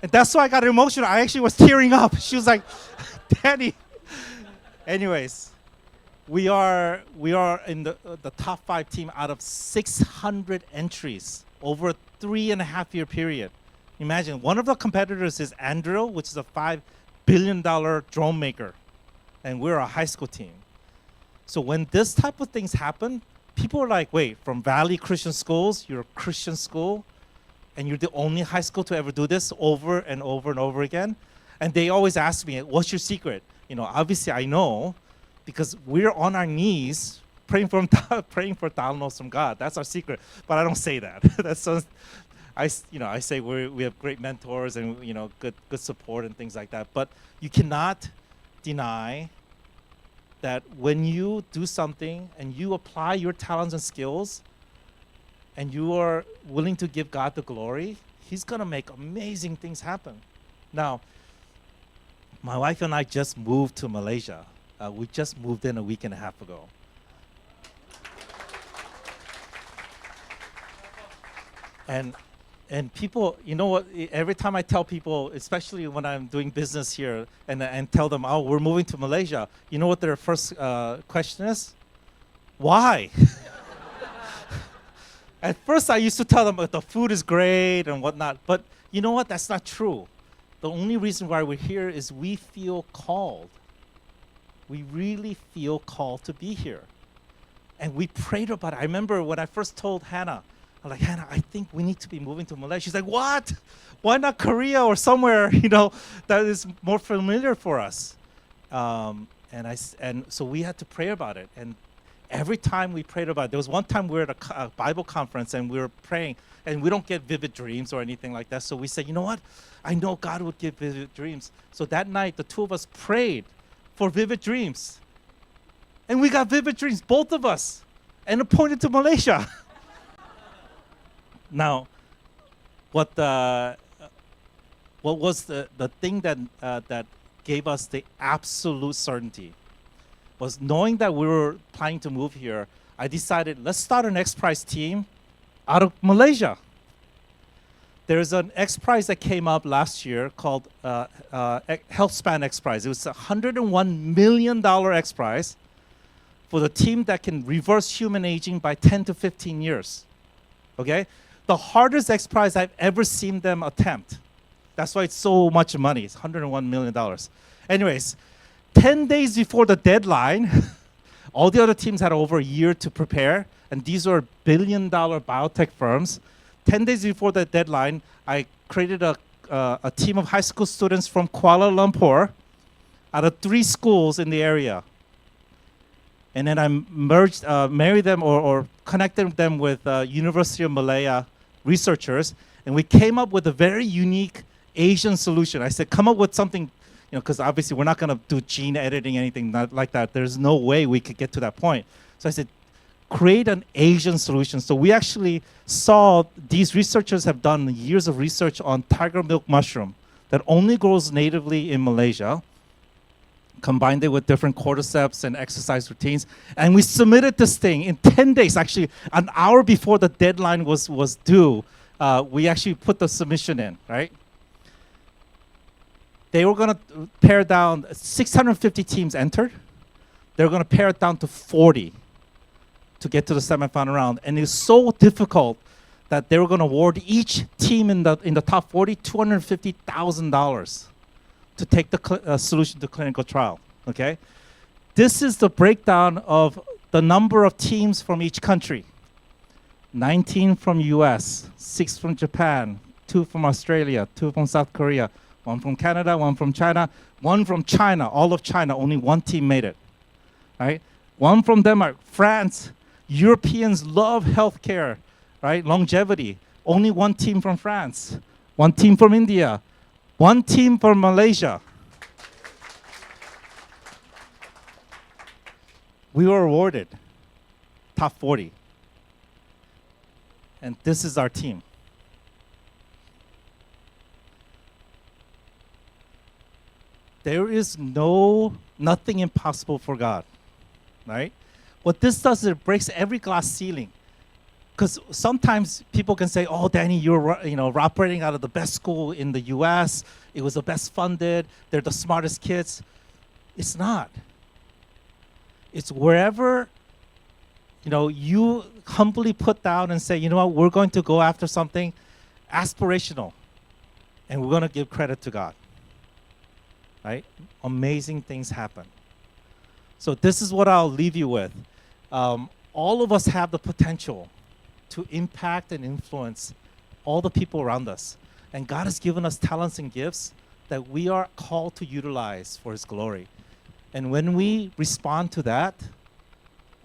And that's why I got emotional. I actually was tearing up. She was like, Danny. Anyways, we are in the top 5 team out of 600 entries over a 3.5-year period. Imagine, one of the competitors is Andrew, which is a $5 billion drone maker. And we're a high school team. So when this type of things happen, people are like, wait, from Valley Christian Schools, you're a Christian school, and you're the only high school to ever do this over and over and over again? And they always ask me, what's your secret? You know, obviously I know, because we're on our knees praying for downloads from God. That's our secret. But I don't say that. That's so, I say we have great mentors and good support and things like that. But you cannot deny that when you do something and you apply your talents and skills and you are willing to give God the glory, He's going to make amazing things happen. Now, my wife and I just moved to Malaysia. We just moved in a week and a half ago. And people, you know what, every time I tell people, especially when I'm doing business here and tell them, oh, we're moving to Malaysia, you know what their first question is? Why? At first I used to tell them the food is great and whatnot, but you know what, that's not true. The only reason why we're here is we feel called. We really feel called to be here. And we prayed about it. I remember when I first told Hannah, I'm like, Hannah, I think we need to be moving to Malaysia. She's like, what? Why not Korea or somewhere, that is more familiar for us? And so we had to pray about it. And every time we prayed about it, there was one time we were at a Bible conference and we were praying, and we don't get vivid dreams or anything like that. So we said, you know what? I know God would give vivid dreams. So that night, the two of us prayed for vivid dreams. And we got vivid dreams, both of us, and appointed to Malaysia. Now, what was the thing that gave us the absolute certainty was knowing that we were planning to move here. I decided, let's start an X Prize team out of Malaysia. There's an X Prize that came up last year called HealthSpan X Prize. It was a $101 million X Prize for the team that can reverse human aging by 10 to 15 years. Okay? The hardest X Prize I've ever seen them attempt. That's why it's so much money. It's $101 million. Anyways, 10 days before the deadline, all the other teams had over a year to prepare, and these are billion-dollar biotech firms. 10 days before the deadline, I created a team of high school students from Kuala Lumpur out of 3 schools in the area. And then I married them or connected them with University of Malaya researchers, and we came up with a very unique Asian solution. I said, come up with something, because obviously we're not going to do gene editing, anything like that. There's no way we could get to that point. So I said, create an Asian solution. So we actually saw these researchers have done years of research on tiger milk mushroom that only grows natively in Malaysia, combined it with different cordyceps and exercise routines. And we submitted this thing in 10 days, actually an hour before the deadline was due. We actually put the submission in, right? They were going to pare down, 650 teams entered. They were going to pare it down to 40 to get to the semifinal round. And it's so difficult that they were going to award each team in the top 40 $250,000 to take the solution to clinical trial, okay? This is the breakdown of the number of teams from each country. 19 from US, 6 from Japan, 2 from Australia, 2 from South Korea, 1 from Canada, 1 from China, 1 from China, all of China, only 1 team made it, right? 1 from Denmark, France. Europeans love healthcare, right? Longevity. Only 1 team from France, 1 team from India, 1 team from Malaysia. We were awarded top 40. And this is our team. There is nothing impossible for God, right? What this does is it breaks every glass ceiling. Because sometimes people can say, oh, Danny, you're operating out of the best school in the US. It was the best funded. They're the smartest kids. It's not. It's wherever you humbly put down and say, you know what, we're going to go after something aspirational. And we're going to give credit to God. Right? Amazing things happen. So this is what I'll leave you with. All of us have the potential to impact and influence all the people around us. And God has given us talents and gifts that we are called to utilize for His glory. And when we respond to that,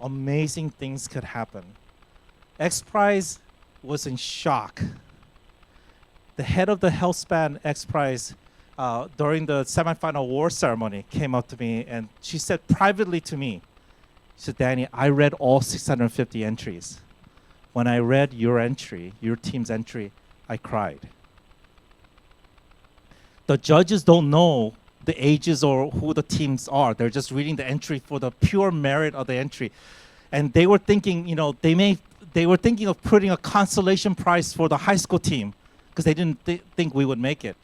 amazing things could happen. X Prize was in shock. The head of the health span X Prize during the semifinal award ceremony came up to me and she said privately to me, she said, Danny, I read all 650 entries. When I read your entry, your team's entry, I cried. The judges don't know the ages or who the teams are. They're just reading the entry for the pure merit of the entry. And they were thinking, they were thinking of putting a consolation prize for the high school team because they didn't think we would make it.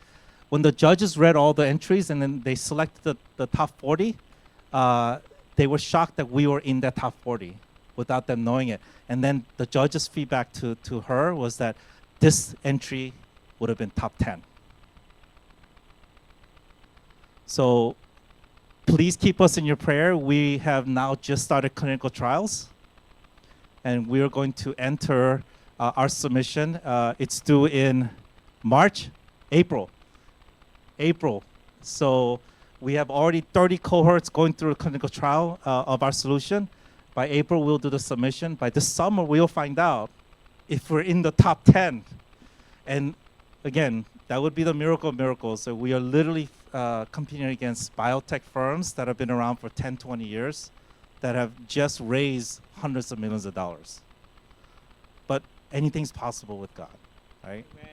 When the judges read all the entries and then they selected the top 40, they were shocked that we were in that top 40 without them knowing it. And then the judges' feedback to her was that this entry would have been top 10. So please keep us in your prayer. We have now just started clinical trials, and we are going to enter our submission. It's due in April. So we have already 30 cohorts going through a clinical trial of our solution. By April, we'll do the submission. By this summer, we'll find out if we're in the top 10. And again, that would be the miracle of miracles. So we are literally competing against biotech firms that have been around for 10, 20 years that have just raised hundreds of millions of dollars. But anything's possible with God, right? Amen.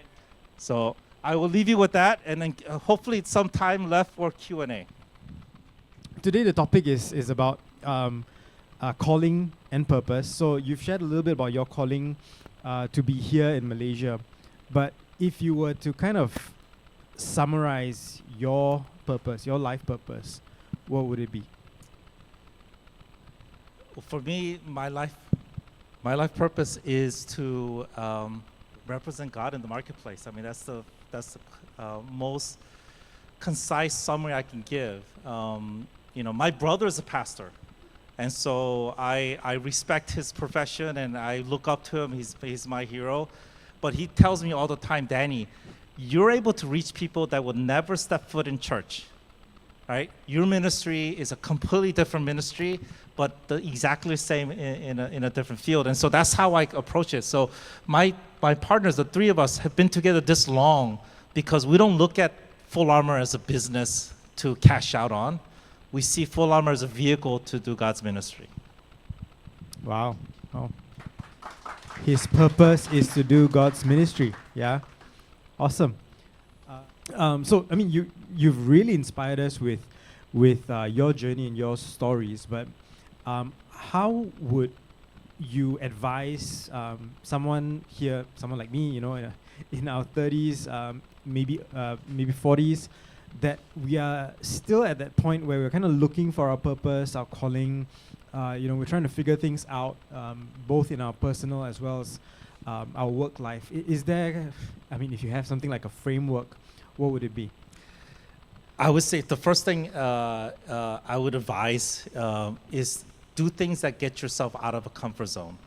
So I will leave you with that, and then hopefully it's some time left for Q&A. Today the topic is about calling and purpose. So you've shared a little bit about your calling to be here in Malaysia. But if you were to kind of summarize your purpose, your life purpose, what would it be? For me, my life purpose is to represent God in the marketplace. I mean, that's the most concise summary I can give. My brother is a pastor, and so I respect his profession and I look up to him. He's my hero, but he tells me all the time, Danny, you're able to reach people that would never step foot in church, right? Your ministry is a completely different ministry, but exactly the same in a different field. And so that's how I approach it. So my partners, the three of us, have been together this long because we don't look at FullArmor as a business to cash out on. We see FullArmor as a vehicle to do God's ministry. Wow. Oh. His purpose is to do God's ministry. Yeah. Awesome. So, I mean, you've really inspired us with your journey and your stories, but how would you advise someone like me, in our 30s, maybe 40s, that we are still at that point where we're kind of looking for our purpose, our calling, we're trying to figure things out, both in our personal as well as our work life. Is there, if you have something like a framework, what would it be? I would say the first thing I would advise is do things that get yourself out of a comfort zone.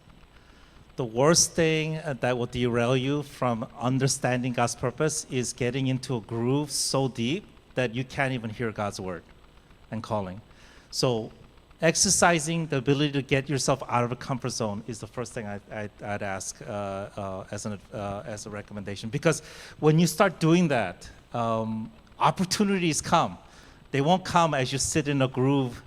The worst thing that will derail you from understanding God's purpose is getting into a groove so deep that you can't even hear God's word and calling. So exercising the ability to get yourself out of a comfort zone is the first thing I'd ask as a recommendation. Because when you start doing that, opportunities come. They won't come as you sit in a groove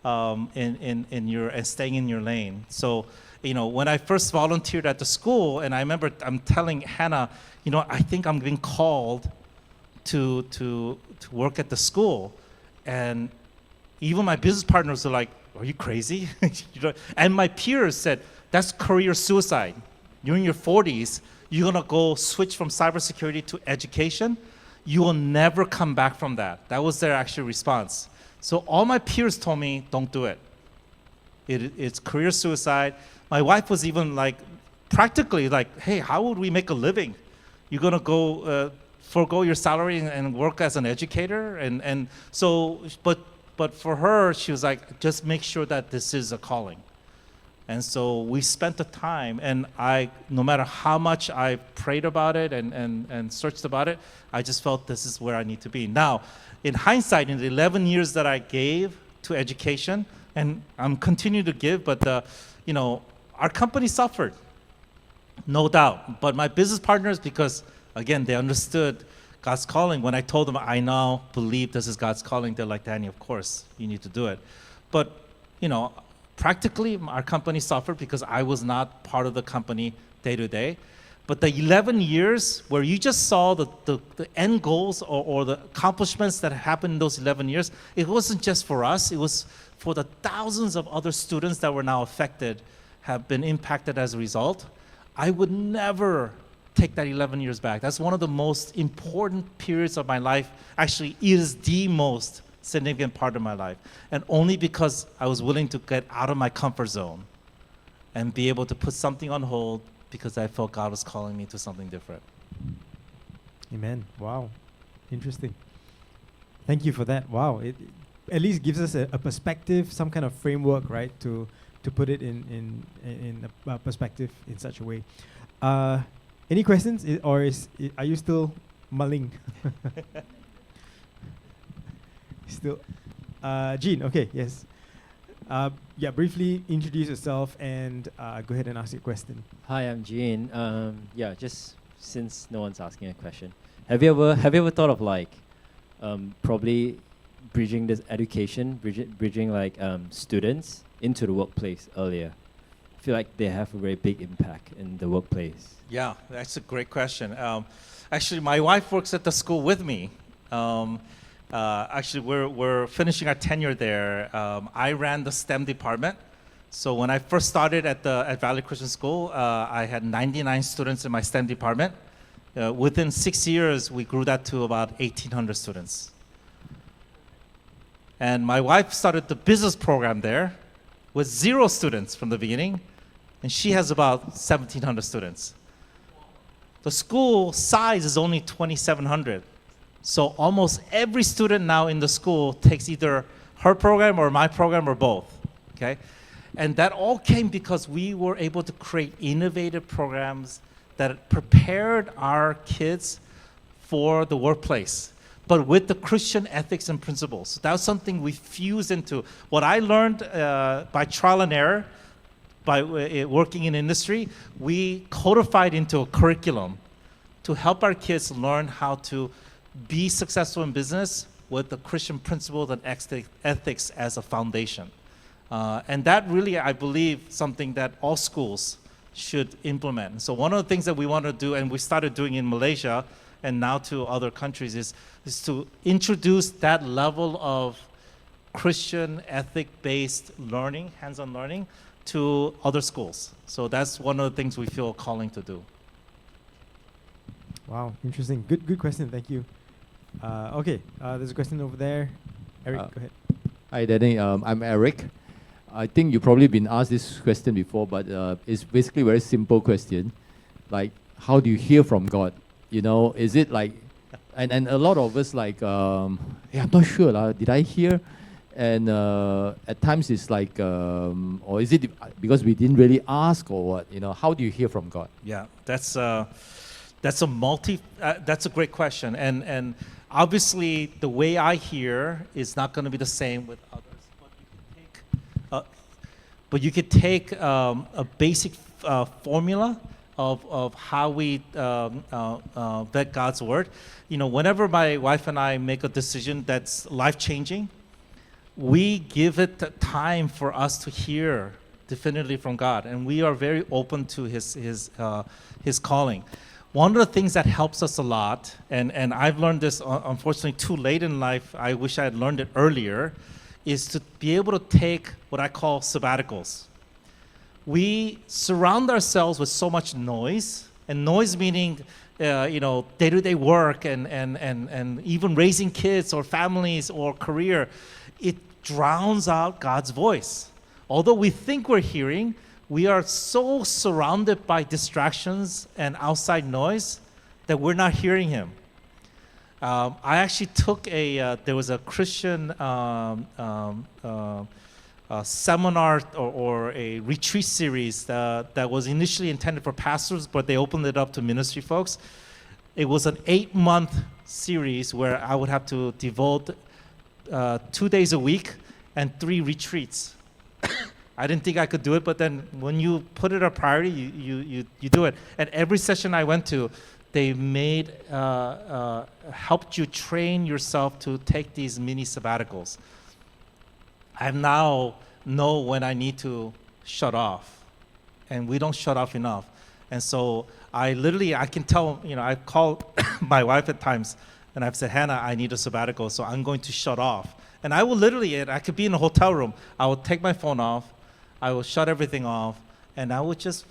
and staying in your lane. So, when I first volunteered at the school, and I remember I'm telling Hannah, I think I'm being called to work at the school, and even my business partners are like, "Are you crazy?" And my peers said, "That's career suicide. You're in your 40s. You're gonna go switch from cybersecurity to education. You will never come back from that." That was their actual response. So all my peers told me, "Don't do it. It's career suicide." My wife was even practically like, "Hey, how would we make a living? You're gonna go forego your salary and work as an educator?" And so, but for her, she was like, "Just make sure that this is a calling." And so we spent the time, and no matter how much I prayed about it and searched about it, I just felt this is where I need to be. Now, in hindsight, in the 11 years that I gave to education, And I'm continuing to give, but our company suffered, no doubt. But my business partners, because again, they understood God's calling. When I told them I now believe this is God's calling, they're like, Danny, of course, you need to do it. But, practically our company suffered because I was not part of the company day to day. But the 11 years where you just saw the end goals or the accomplishments that happened in those 11 years, it wasn't just for us, it was for the thousands of other students that were now affected, have been impacted as a result. I would never take that 11 years back. That's one of the most important periods of my life. Actually, it is the most significant part of my life. And only because I was willing to get out of my comfort zone and be able to put something on hold because I felt God was calling me to something different. Amen. Wow. Interesting. Thank you for that. Wow. It at least gives us a perspective, some kind of framework, right, to put it in a perspective in such a way. Any questions, are you still mulling? Still, Jean. Okay, yes. Briefly introduce yourself and go ahead and ask your question. Hi, I'm Jean. Just since no one's asking a question, have you ever thought of probably bridging this education, bridging students into the workplace earlier? I feel like they have a very big impact in the workplace. Yeah, that's a great question. Actually, my wife works at the school with me. Actually, we're finishing our tenure there. I ran the STEM department. So when I first started at Valley Christian School, I had 99 students in my STEM department. Within 6 years, we grew that to about 1,800 students. And my wife started the business program there with 0 students from the beginning, and she has about 1,700 students. The school size is only 2,700. So almost every student now in the school takes either her program or my program or both, okay? And that all came because we were able to create innovative programs that prepared our kids for the workplace, but with the Christian ethics and principles. That was something we fused into. What I learned by trial and error, by working in industry, we codified into a curriculum to help our kids learn how to be successful in business with the Christian principles and ethics as a foundation. And that really, I believe, something that all schools should implement. So one of the things that we want to do, and we started doing in Malaysia and now to other countries, is to introduce that level of Christian ethic-based learning, hands-on learning, to other schools. So that's one of the things we feel a calling to do. Wow, interesting. Good question. Thank you. There's a question over there. Eric, go ahead. Hi, Danny. I'm Eric. I think you've probably been asked this question before, but it's basically a very simple question. Like, how do you hear from God? Is it like, and a lot of us I'm not sure, did I hear? And at times it's like, or is it because we didn't really ask or what? How do you hear from God? Yeah, that's a great question. And obviously the way I hear is not going to be the same with others. But you could take a basic formula of how we vet God's word. Whenever my wife and I make a decision that's life-changing, we give it the time for us to hear definitively from God, and we are very open to His calling. One of the things that helps us a lot, and I've learned this unfortunately too late in life, I wish I had learned it earlier, is to be able to take what I call sabbaticals. We surround ourselves with so much noise, and noise meaning day-to-day work and even raising kids or families or career. It drowns out God's voice. Although we think we're hearing, we are so surrounded by distractions and outside noise that we're not hearing Him. I actually took there was a Christian seminar or a retreat series that was initially intended for pastors, but they opened it up to ministry folks. It was an 8-month series where I would have to devote 2 days a week and 3 retreats I didn't think I could do it, but then when you put it a priority, you do it. And every session I went to, they helped you train yourself to take these mini sabbaticals. I now know when I need to shut off, and we don't shut off enough. And so I can tell, I call my wife at times, and I've said, Hannah, I need a sabbatical, so I'm going to shut off. And I will I could be in a hotel room, I will take my phone off, I will shut everything off, and I will just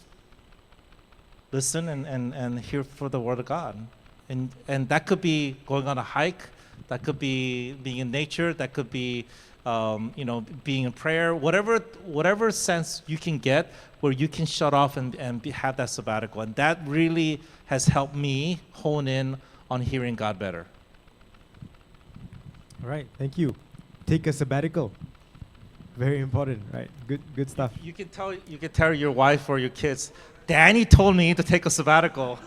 listen and hear for the word of God. And that could be going on a hike, that could be being in nature, that could be being in prayer, whatever sense you can get where you can shut off and have that sabbatical. And that really has helped me hone in on hearing God better. All right, thank you. Take a sabbatical. Very important, right? Good stuff. You can tell your wife or your kids, Danny told me to take a sabbatical.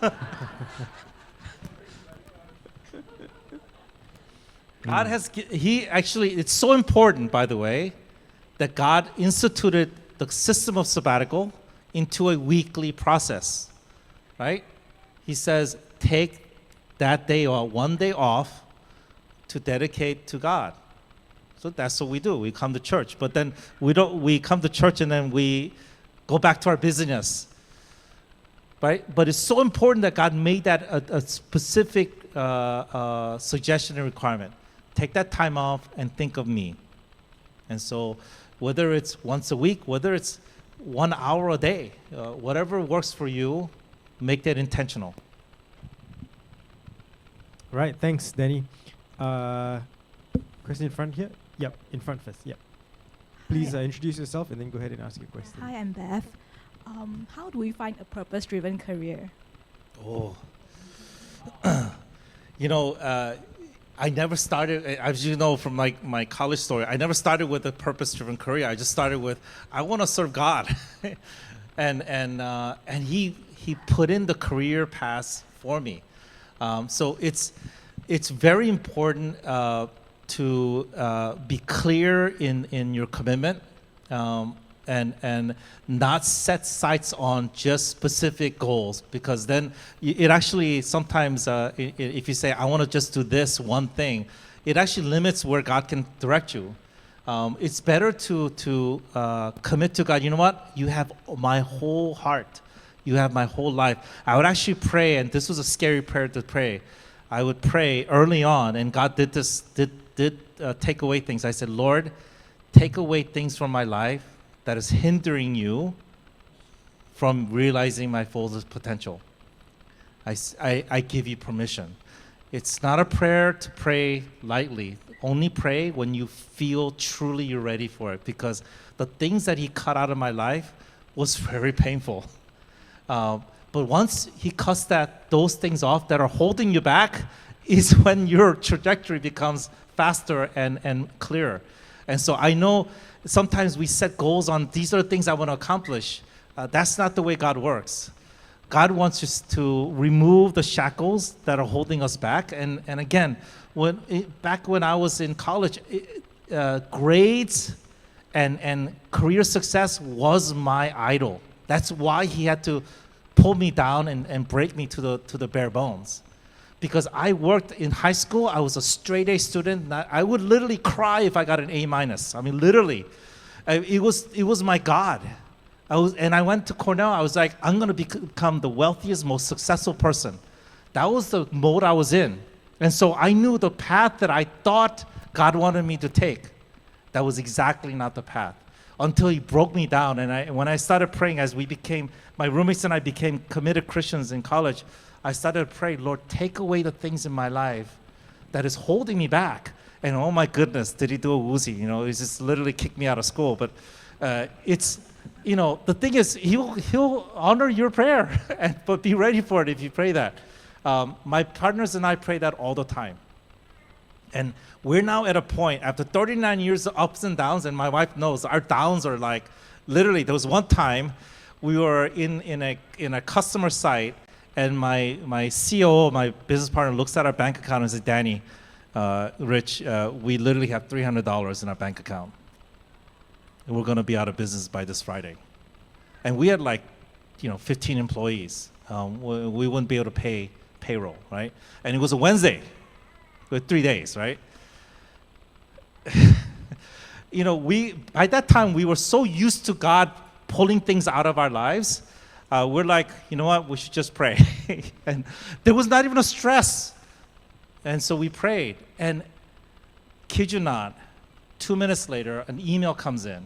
God it's so important, by the way, that God instituted the system of sabbatical into a weekly process, right? He says, take that day or one day off to dedicate to God. So that's what we do. We come to church, but then we come to church and then we go back to our busyness, right? But it's so important that God made that a specific suggestion and requirement. Take that time off and think of me. And so whether it's once a week, whether it's 1 hour a day, whatever works for you, make that intentional. Right, thanks, Danny. Question in front here? Yep, in front first, yep. Please introduce yourself and then go ahead and ask your question. Hi, I'm Beth. How do we find a purpose-driven career? Oh. I never started, as you know from my college story, I never started with a purpose-driven career. I just started with, I want to serve God. and he put in the career path for me. So it's very important to be clear in your commitment and not set sights on just specific goals, because then it actually sometimes if you say I want to just do this one thing, it actually limits where God can direct you. It's better to commit to God. You know what? You have my whole heart. You have my whole life. I would actually pray, and this was a scary prayer to pray. I would pray early on, and God did take away things. I said, Lord, take away things from my life that is hindering you from realizing my fullest potential. I give you permission. It's not a prayer to pray lightly. Only pray when you feel truly you're ready for it, because the things that he cut out of my life was very painful. But once he cuts those things off that are holding you back, is when your trajectory becomes faster and clearer. And so I know sometimes we set goals on, these are the things I want to accomplish. That's not the way God works. God wants us to remove the shackles that are holding us back. And again, back when I was in college, grades and career success was my idol. That's why he had to pull me down and break me to the bare bones. Because I worked in high school, I was a straight A student. I would literally cry if I got an A-. I mean, literally. It was my God. I went to Cornell, I was like, I'm gonna become the wealthiest, most successful person. That was the mode I was in. And so I knew the path that I thought God wanted me to take. That was exactly not the path. Until he broke me down. And when I started praying, as my roommates and I became committed Christians in college, I started to pray, Lord, take away the things in my life that is holding me back. And oh my goodness, did he do a woozy? He just literally kicked me out of school. But the thing is, he'll honor your prayer, but be ready for it if you pray that. My partners and I pray that all the time. And we're now at a point, after 39 years of ups and downs, and my wife knows, our downs are like, literally, there was one time we were in a customer site, and my COO, my business partner, looks at our bank account and says, Danny, Rich, we literally have $300 in our bank account. and we're going to be out of business by this Friday. And we had like, 15 employees. We wouldn't be able to pay payroll, right? And it was a Wednesday, with 3 days, right? By that time, we were so used to God pulling things out of our lives. We're like, you know what, we should just pray. And there was not even a stress. And so we prayed. And kid you not, 2 minutes later, an email comes in.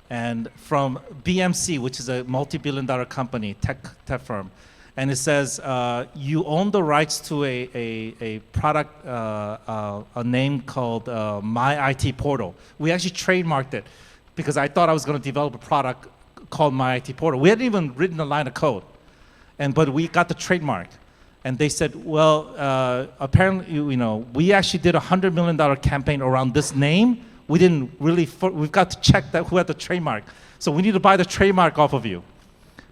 And from BMC, which is a multi-billion-dollar company, tech firm. And it says, you own the rights to a product, a name called My IT Portal. We actually trademarked it because I thought I was going to develop a product called My IT Portal. We hadn't even written a line of code, but we got the trademark. And they said, well, apparently, we actually did a $100 million campaign around this name. We didn't really, we've got to check that who had the trademark. So we need to buy the trademark off of you.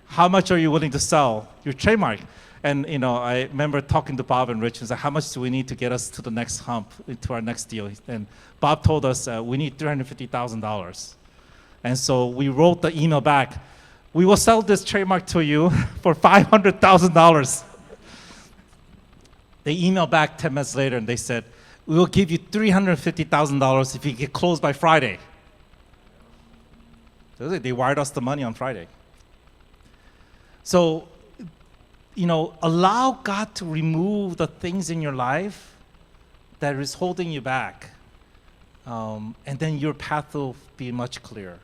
How much are you willing to sell your trademark? And I remember talking to Bob and Rich and said, how much do we need to get us to the next hump, to our next deal? And Bob told us we need $350,000. And so we wrote the email back, we will sell this trademark to you for $500,000. They emailed back 10 minutes later and they said, we will give you $350,000 if you get closed by Friday. They wired us the money on Friday. So, allow God to remove the things in your life that is holding you back. And then your path will be much clearer.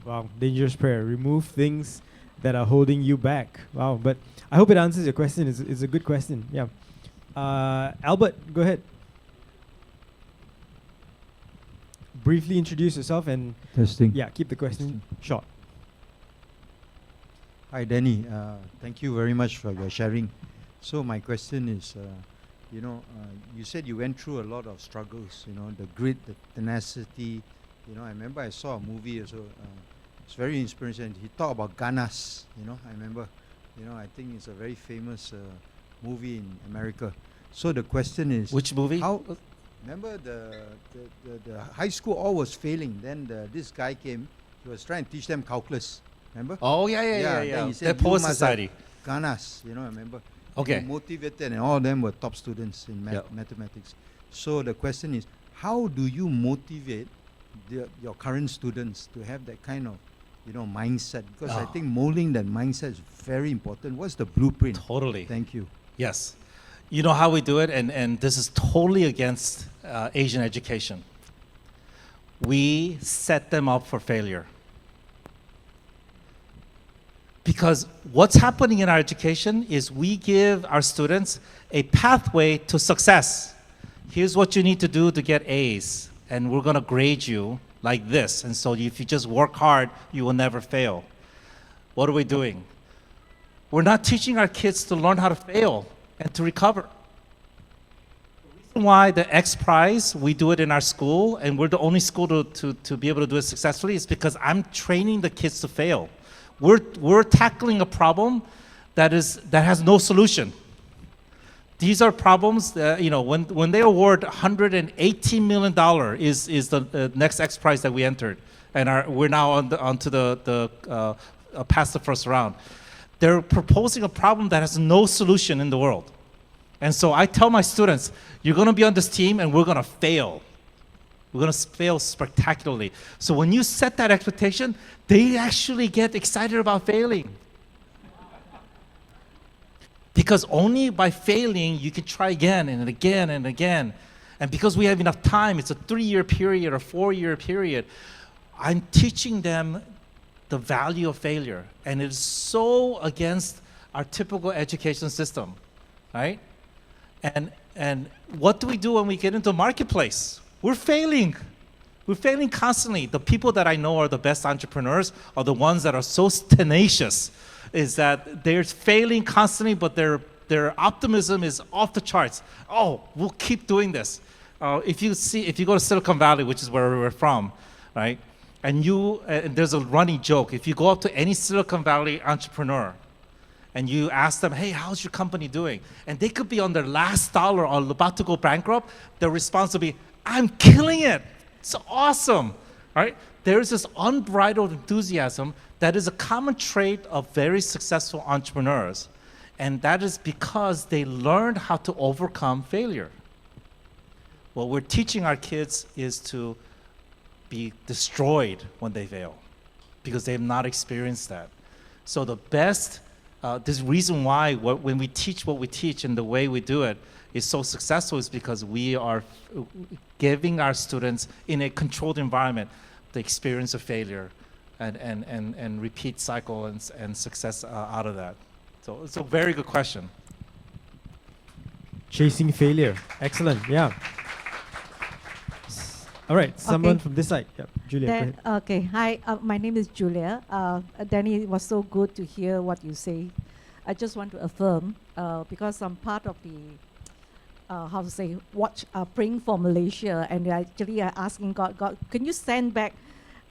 Wow, dangerous prayer. Remove things that are holding you back. Wow, but I hope it answers your question. It's a good question. Yeah. Albert, go ahead. Briefly introduce yourself and testing. Yeah, keep the question short. Hi, Danny. Thank you very much for your sharing. So my question is, you said you went through a lot of struggles. The grit, the tenacity. I remember I saw a movie also. It's very inspirational. He talked about ganas. I remember. I think it's a very famous movie in America. So the question is, which movie? How? Remember the high school all was failing. Then this guy came. He was trying to teach them calculus. Remember? Oh yeah. Then he said, the Poor Society. Ganas, I remember. Okay. They motivated, and all of them were top students in mathematics. So the question is, how do you motivate your current students to have that kind of mindset? Because I think molding that mindset is very important. What's the blueprint? Totally. Thank you. Yes. You know how we do it, and this is totally against Asian education. We set them up for failure. Because what's happening in our education is we give our students a pathway to success. Here's what you need to do to get A's, and we're going to grade you like this. And so if you just work hard, you will never fail. What are we doing? We're not teaching our kids to learn how to fail and to recover. The reason why the X Prize, we do it in our school, and we're the only school to be able to do it successfully, is because I'm training the kids to fail. We're tackling a problem that has no solution. These are problems that, when they award $118 million is the next X Prize that we entered, and we're now onto the past the first round. They're proposing a problem that has no solution in the world. And so I tell my students, you're going to be on this team and we're going to fail. We're going to fail spectacularly. So when you set that expectation, they actually get excited about failing. Because only by failing, you can try again and again and again. And because we have enough time, it's a 3-year period or 4-year period, I'm teaching them the value of failure. And it's so against our typical education system, right? And what do we do when we get into the marketplace? We're failing. We're failing constantly. The people that I know are the best entrepreneurs are the ones that are so tenacious, is that they're failing constantly, but their optimism is off the charts. Oh, we'll keep doing this. If you go to Silicon Valley, which is where we're from, right? And there's a running joke. If you go up to any Silicon Valley entrepreneur and you ask them, hey, how's your company doing? And they could be on their last dollar or about to go bankrupt, their response will be, I'm killing it. It's awesome, right? There is this unbridled enthusiasm that is a common trait of very successful entrepreneurs. And that is because they learned how to overcome failure. What we're teaching our kids is to be destroyed when they fail, because they have not experienced that. So the best, this reason why when we teach what we teach and the way we do it is so successful is because we are giving our students in a controlled environment the experience of failure and repeat cycle and success out of that. So it's a very good question. Chasing failure. Excellent. Yeah. All right. Someone from this side. Yeah. Julia, go ahead. Okay. Hi. My name is Julia. Danny, it was so good to hear what you say. I just want to affirm because I'm part of the praying for Malaysia, and actually asking God, can you send back?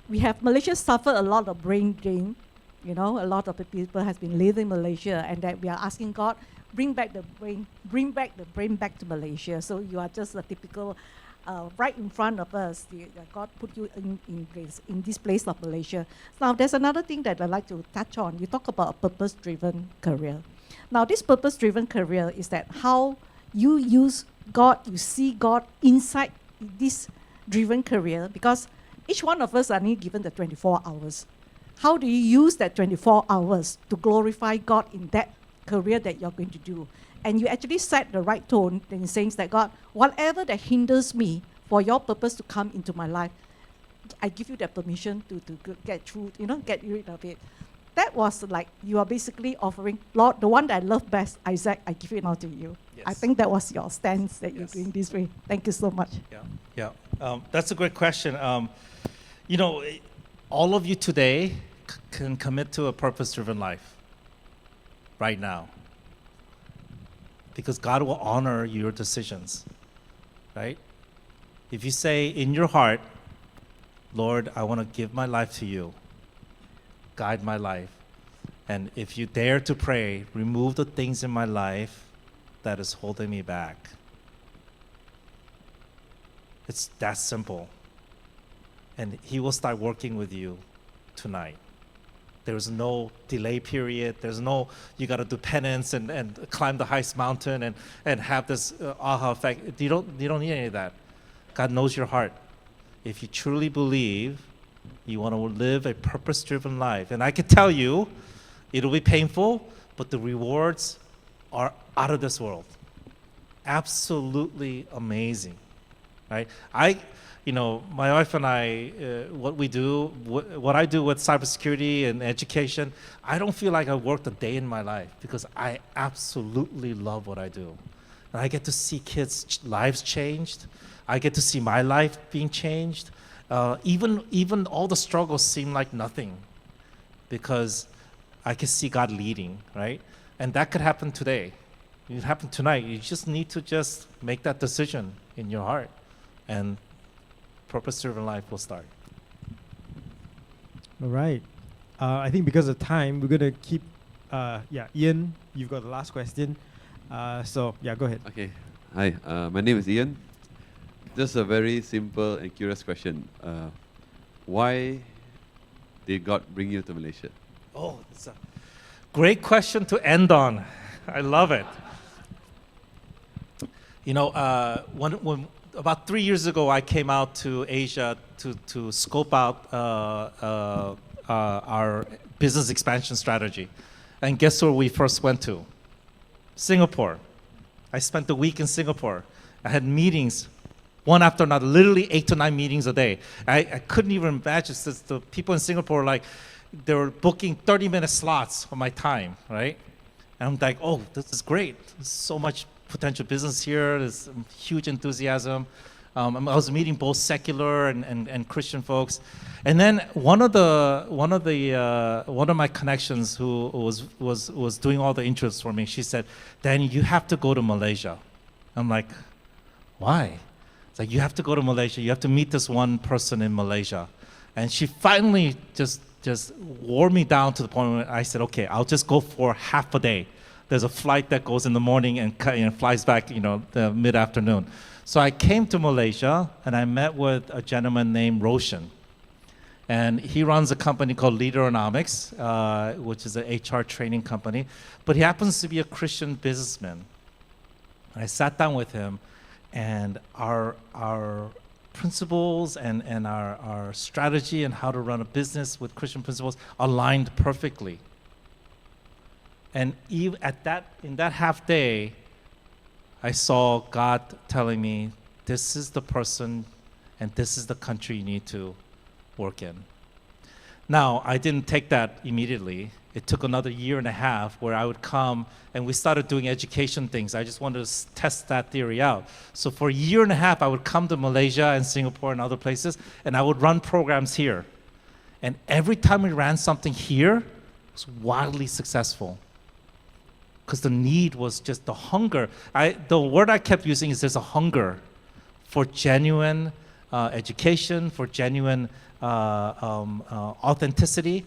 Malaysia suffered a lot of brain drain. A lot of the people has been leaving Malaysia, and that we are asking God, bring back the brain back to Malaysia. So you are just a typical, right in front of us. God put you in this place of Malaysia. Now there's another thing that I'd like to touch on. You talk about a purpose-driven career. Now this purpose-driven career is that how you use God, you see God inside this driven career, because each one of us are only given the 24 hours. How do you use that 24 hours to glorify God in that career that you're going to do? And you actually set the right tone in saying that, God, whatever that hinders me for your purpose to come into my life, I give you that permission to get through, get rid of it. That was like, you are basically offering, Lord, the one that I love best, Isaac, I give it now to you. Yes. I think that was your stance that you're doing this way. Thank you so much. Yeah. That's a great question. All of you today can commit to a purpose-driven life right now, because God will honor your decisions, right? If you say in your heart, Lord, I want to give my life to you, guide my life, and if you dare to pray, remove the things in my life that is holding me back. It's that simple. And He will start working with you tonight. There's no delay period. There's no, you got to do penance and climb the highest mountain and have this aha effect. You don't need any of that. God knows your heart. If you truly believe you want to live a purpose-driven life, and I can tell you, it'll be painful, but the rewards are out of this world. Absolutely amazing, right? My wife and I, what I do with cybersecurity and education, I don't feel like I worked a day in my life because I absolutely love what I do. And I get to see kids' lives changed. I get to see my life being changed. Even all the struggles seem like nothing because I can see God leading, right? And that could happen today. It could happen tonight. You just need to just make that decision in your heart, and purpose-driven life will start. All right. I think because of time, we're going to keep, Ian, you've got the last question. Go ahead. Okay. Hi, my name is Ian. Just a very simple and curious question. Why did God bring you to Malaysia? Oh, it's a great question to end on. I love it. When about 3 years ago, I came out to Asia to scope out our business expansion strategy. And guess where we first went to? Singapore. I spent the week in Singapore. I had meetings, one after another, literally 8 to 9 meetings a day. I couldn't even imagine, since the people in Singapore, they were booking 30-minute slots for my time, right? And I'm like, oh, this is great. There's so much potential business here. There's huge enthusiasm. I was meeting both secular and Christian folks, and then one of my connections who was doing all the interests for me, she said, "Danny, you have to go to Malaysia." I'm like, "Why?" It's like, you have to go to Malaysia. You have to meet this one person in Malaysia, and she finally just wore me down to the point where I said, "Okay, I'll just go for half a day." There's a flight that goes in the morning and flies back, the mid-afternoon. So I came to Malaysia and I met with a gentleman named Roshan. And he runs a company called Leaderonomics, which is an HR training company. But he happens to be a Christian businessman. I sat down with him, and our principles and our strategy and how to run a business with Christian principles aligned perfectly. And even in that half day, I saw God telling me, this is the person and this is the country you need to work in. Now, I didn't take that immediately. It took another year and a half where I would come and we started doing education things. I just wanted to test that theory out. So for a year and a half, I would come to Malaysia and Singapore and other places, and I would run programs here. And every time we ran something here, it was wildly successful. Because the need was just the hunger. The word I kept using is there's a hunger for genuine education, for genuine authenticity.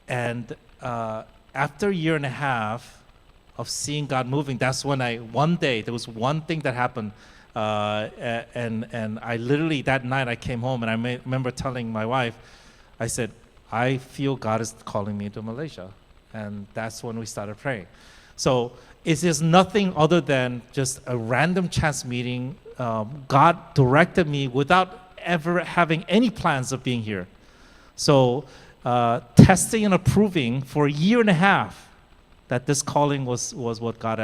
And after a year and a half of seeing God moving, that's when one day, there was one thing that happened. And I literally, that night I came home and I remember telling my wife, I said, I feel God is calling me to Malaysia. And that's when we started praying. So it is nothing other than just a random chance meeting. God directed me without ever having any plans of being here. So testing and approving for a year and a half that this calling was what God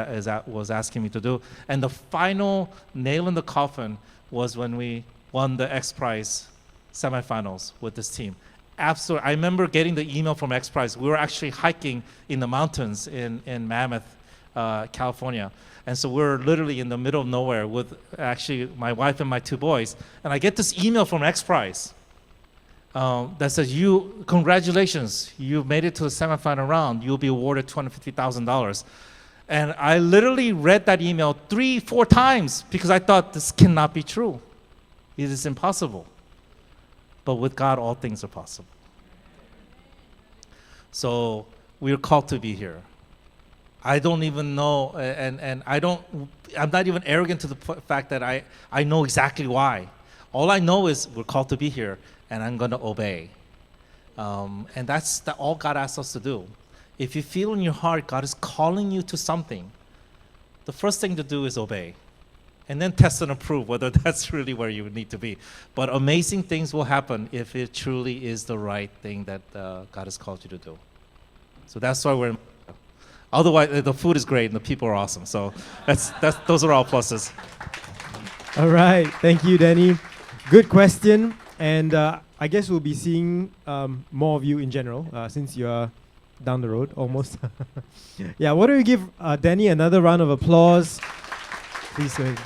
was asking me to do. And the final nail in the coffin was when we won the X Prize semifinals with this team. Absolutely. I remember getting the email from X Prize. We were actually hiking in the mountains in Mammoth, California. And so we're literally in the middle of nowhere with actually my wife and my two boys. And I get this email from X Prize that says, congratulations, you made it to the semifinal round. You'll be awarded $250,000. And I literally read that email 3-4 times because I thought this cannot be true. It is impossible. But with God, all things are possible. So we're called to be here. I don't even know, and I'm not even arrogant to the fact that I know exactly why. All I know is we're called to be here, and I'm going to obey. And that's all God asks us to do. If you feel in your heart God is calling you to something, the first thing to do is obey. And then test and approve whether that's really where you need to be. But amazing things will happen if it truly is the right thing that God has called you to do. So that's why we're. Otherwise, the food is great and the people are awesome. So those are all pluses. All right, thank you, Danny. Good question, and I guess we'll be seeing more of you in general since you are down the road almost. Yeah, why don't we give Danny another round of applause? Please go ahead.